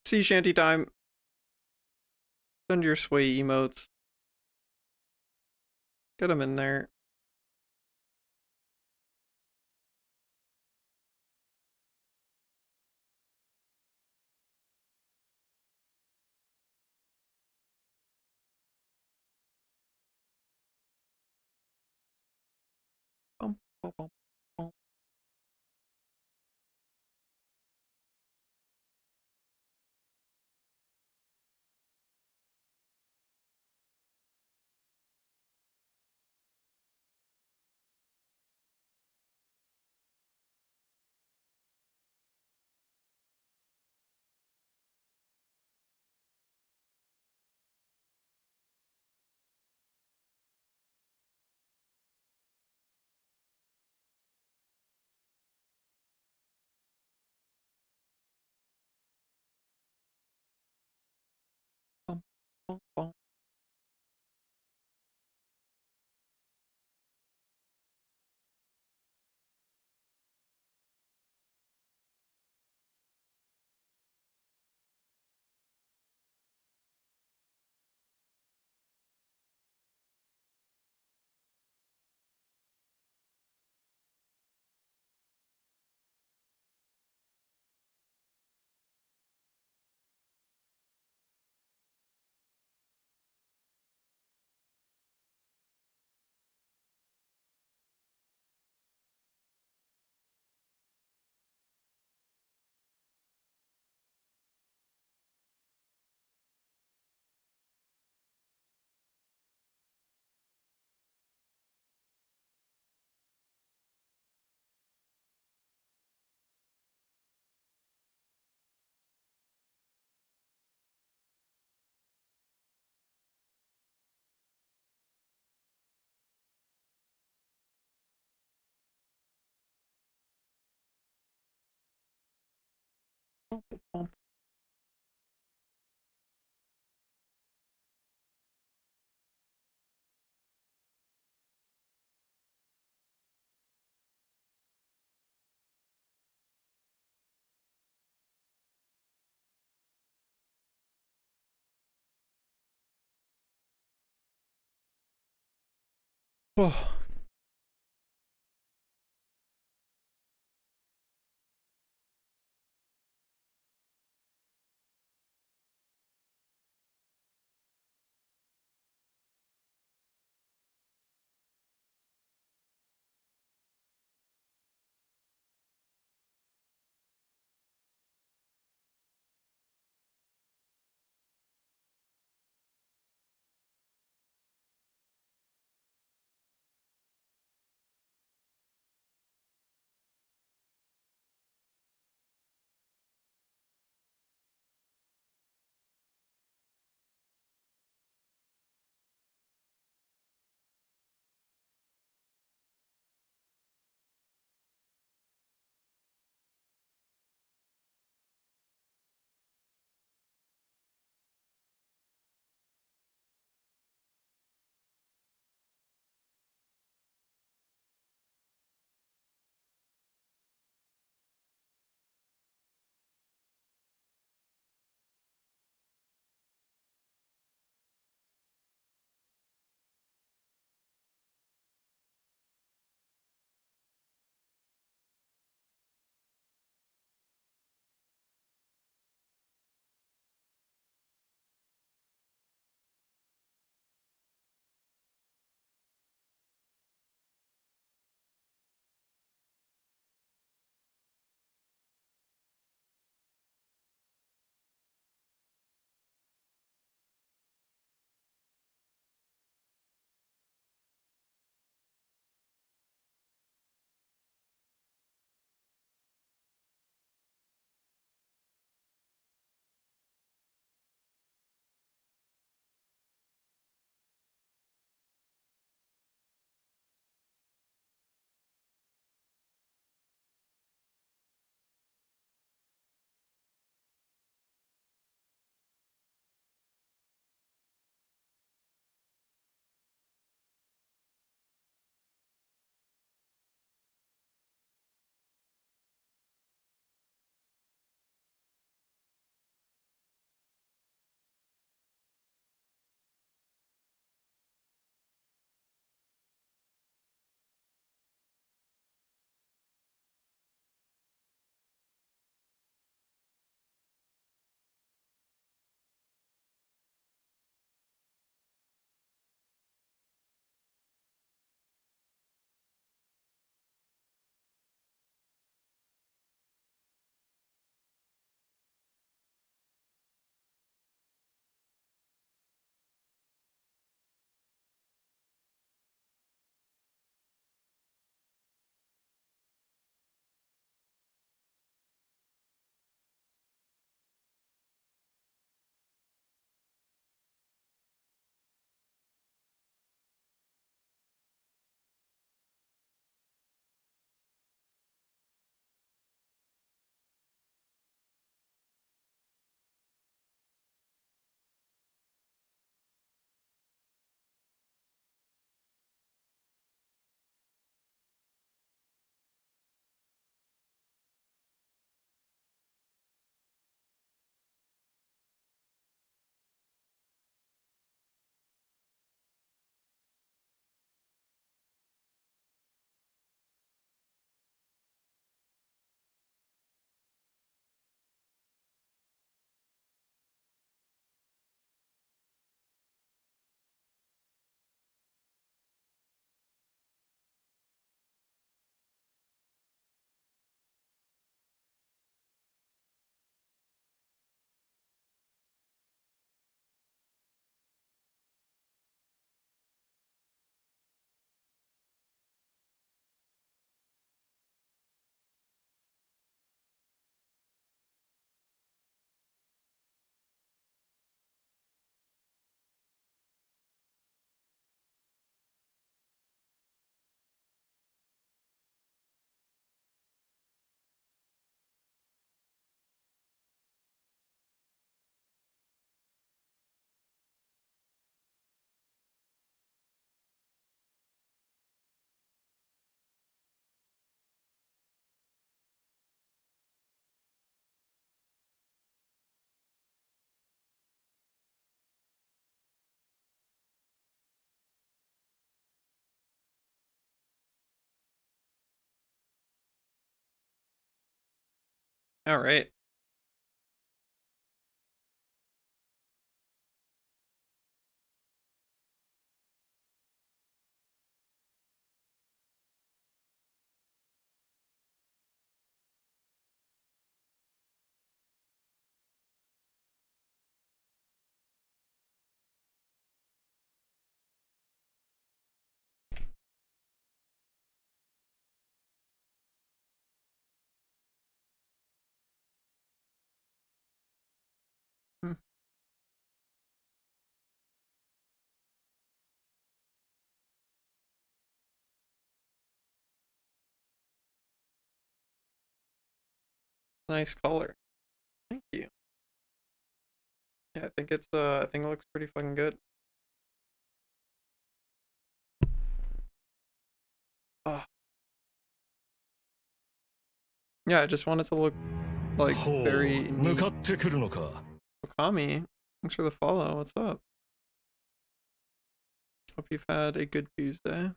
Sea shanty time. Send your sway emotes. Get them in there. Bum, bum, bum, bum. Bum, bum, bum. Bum, Oh. All right. Hmm. Nice color. Thank you. Yeah, I think I think it looks pretty fucking good. Ah. Yeah, I just want it to look like ほう、 very 向 neat. かってくるのか。 Okami, thanks for the follow. What's up? Hope you've had a good Tuesday.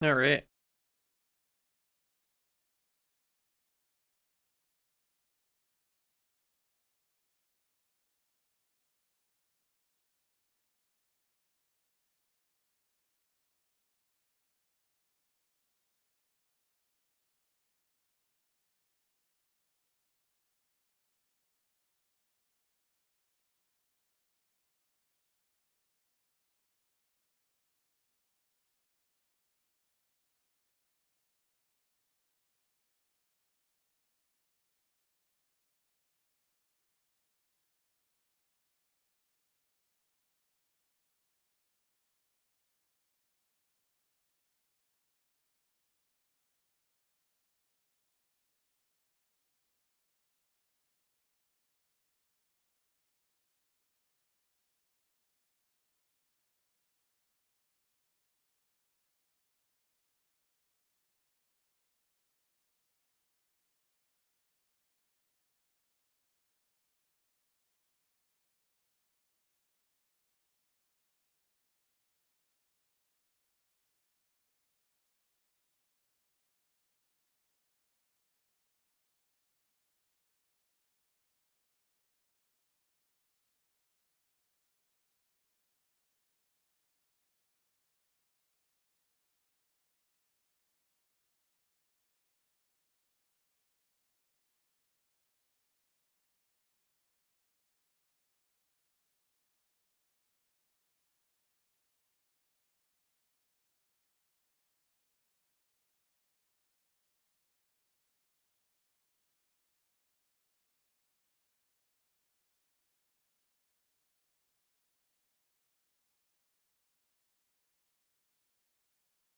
All right.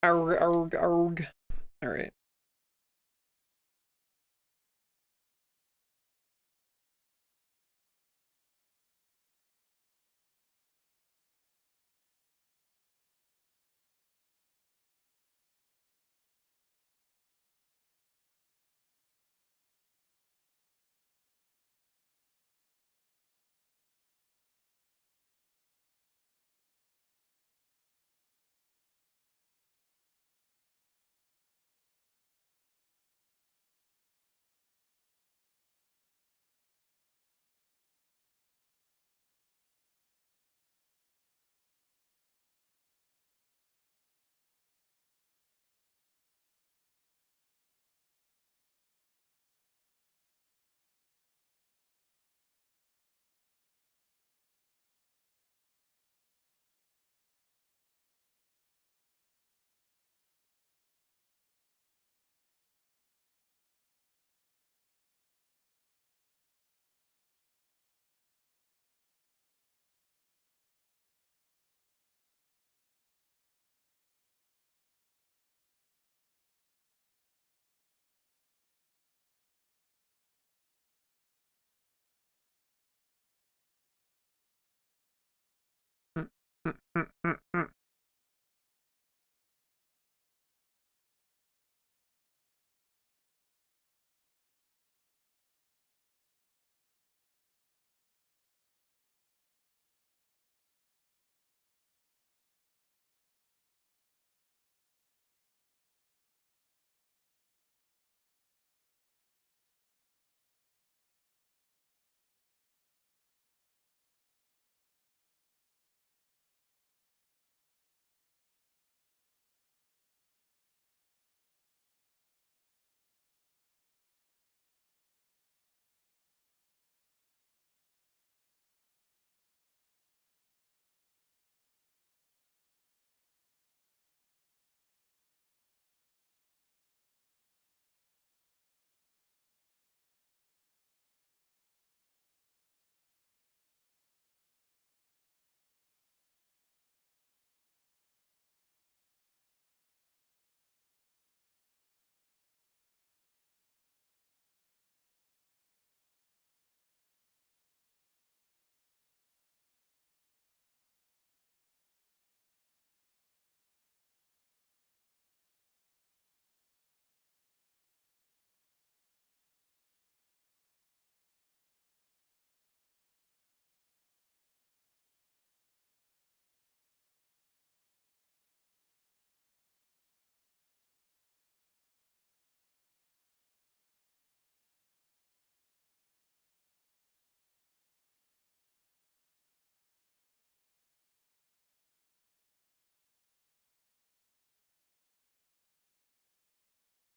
Arg, arg, arg. All right. Mm, mm, mm, mm, mm.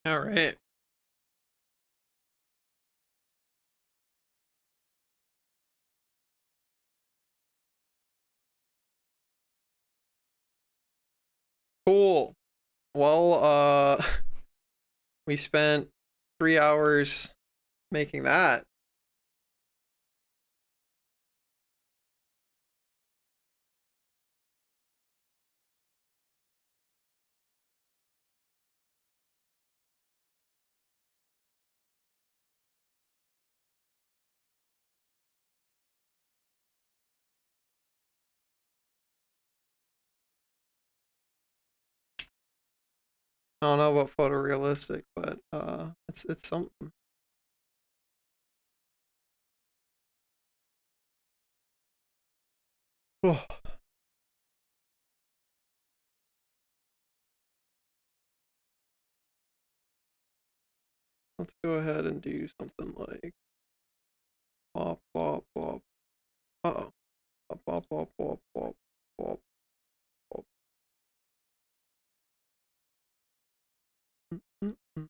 All right. Cool. Well, we spent 3 hours making that. I don't know about photorealistic, but it's something. Oh, let's go ahead and do something like pop pop pop. Uh-oh. Pop pop pop pop pop pop pop. Mm, mm, mm.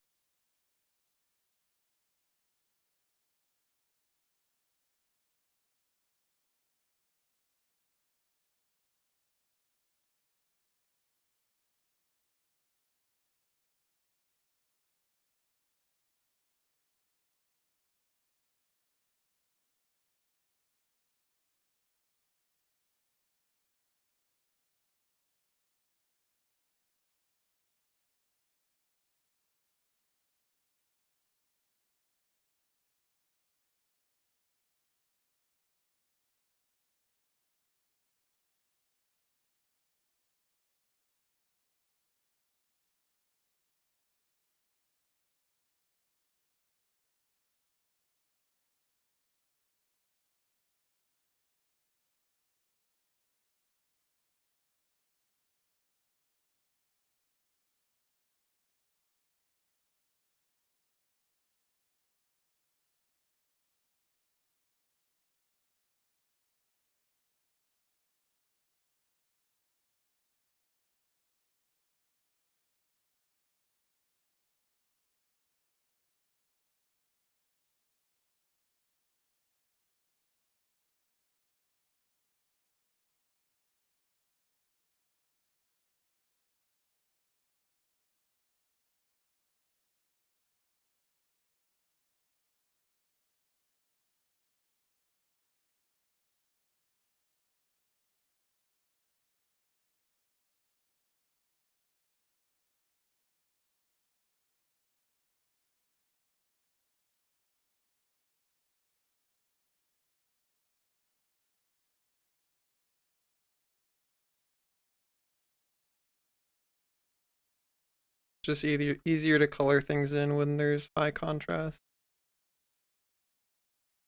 just easier to color things in when there's high contrast.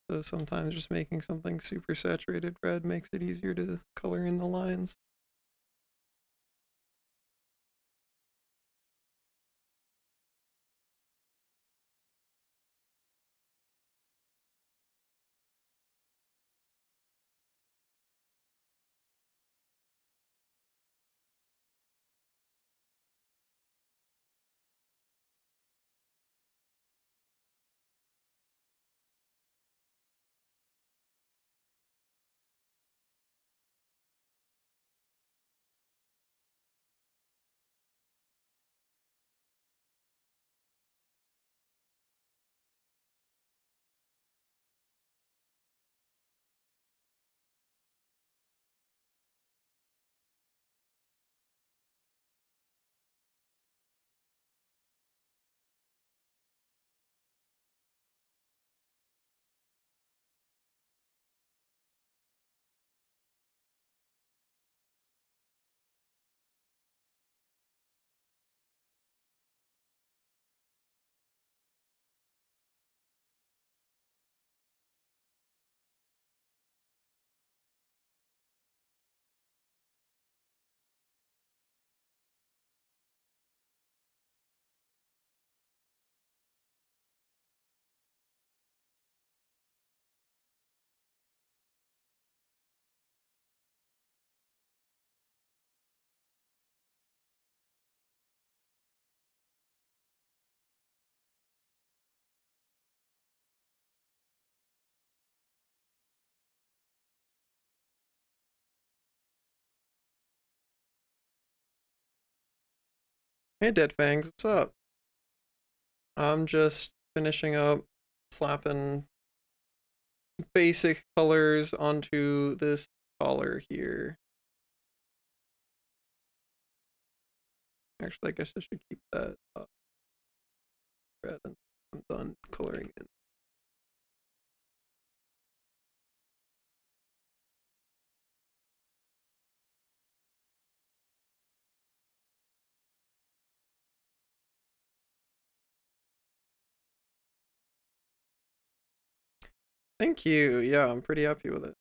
So sometimes just making something super saturated red makes it easier to color in the lines. Hey Dead Fangs, what's up? I'm just finishing up slapping basic colors onto this collar here. Actually, I guess I should keep that red and I'm done coloring in. Thank you. Yeah, I'm pretty happy with it.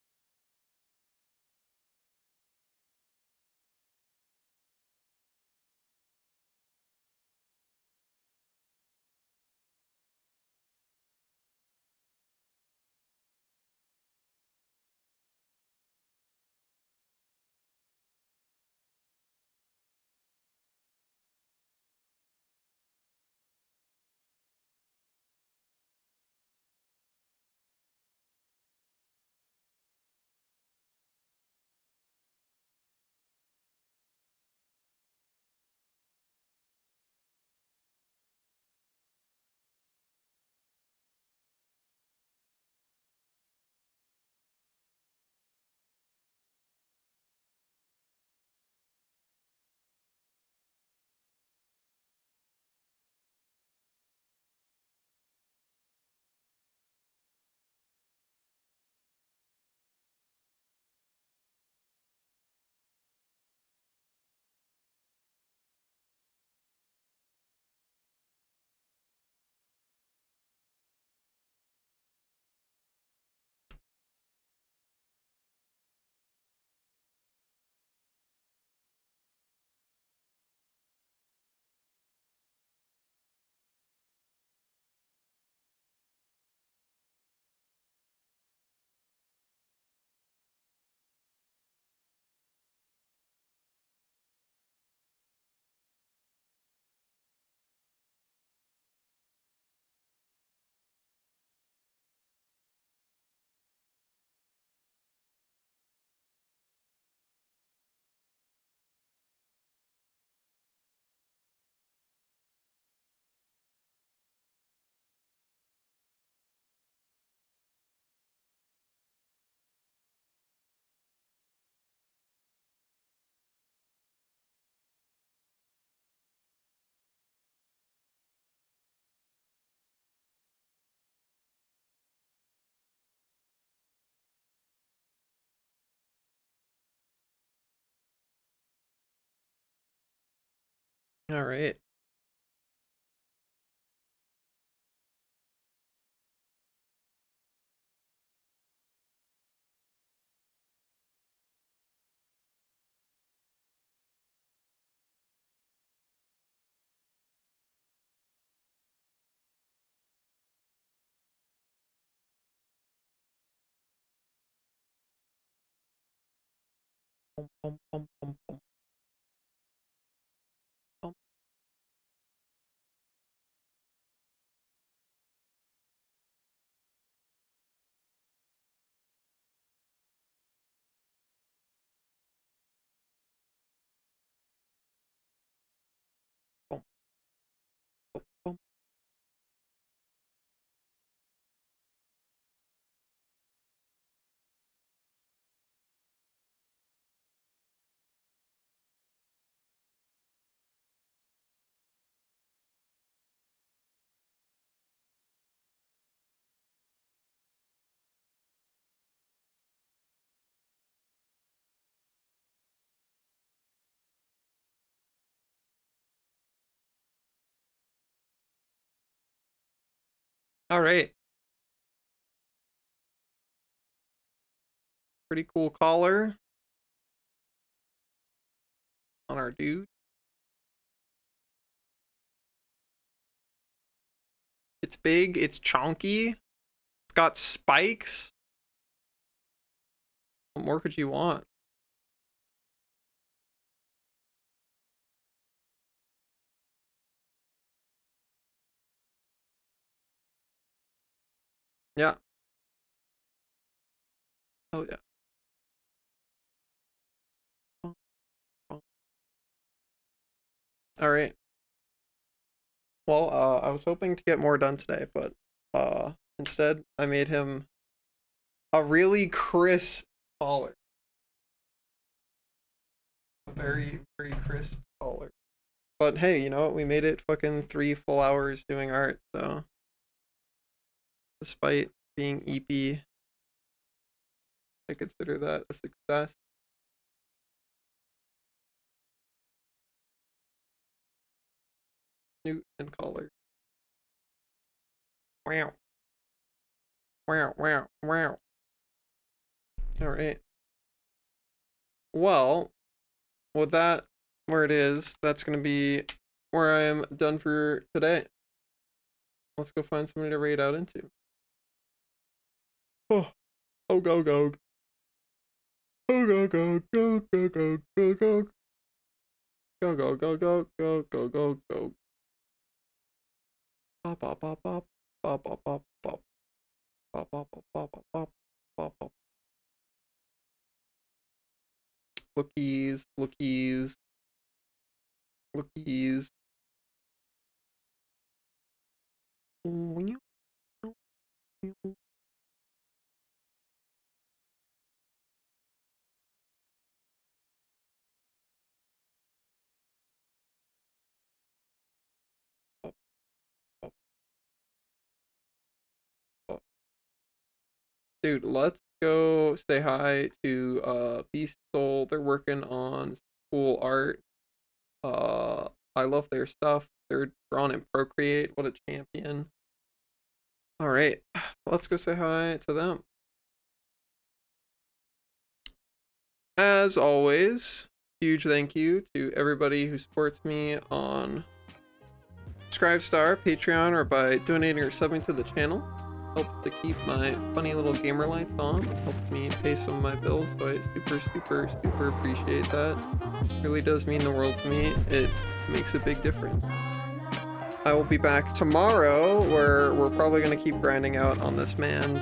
All right. Boom, boom, boom, boom, boom. Boom. Boom, boom, boom. All right. Pretty cool collar on our dude. It's big, it's chonky, it's got spikes. What more could you want? Yeah. Oh yeah. All right. Well, I was hoping to get more done today, but instead I made him a really crisp collar. A very, very crisp collar. But hey, you know what? We made it fucking 3 full hours doing art, so despite being EP, I consider that a success. Snoot and collar. Wow. Wow, wow, wow. Alright. Well, with that where it is, that's gonna be where I am done for today. Let's go find somebody to raid out into. Oh, oh go go. Oh go go go go go go go. Go go go go go go go go. Pop pop pop pop pop pop pop pop pop pop pop pop pop pop pop. Lookies, lookies, lookies. Dude, let's go say hi to Beast Soul. They're working on cool art. I love their stuff. They're drawn in Procreate. What a champion. All right, let's go say hi to them. As always, huge thank you to everybody who supports me on Subscribestar, Patreon, or by donating or subbing to the channel. Helps to keep my funny little gamer lights on. Helps me pay some of my bills, so I super appreciate that. It really does mean the world to me. It makes a big difference. I will be back tomorrow, where we're probably gonna keep grinding out on this man's.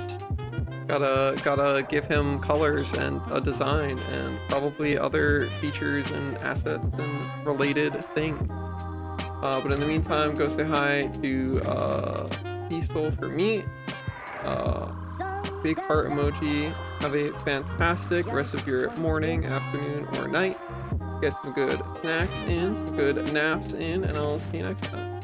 Gotta give him colors and a design and probably other features and assets and related things. But in the meantime, go say hi to Peaceful for me. Big heart emoji. Have a fantastic rest of your morning, afternoon, or night. Get some good snacks in, some good naps in, and I'll see you next time.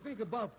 Think about that.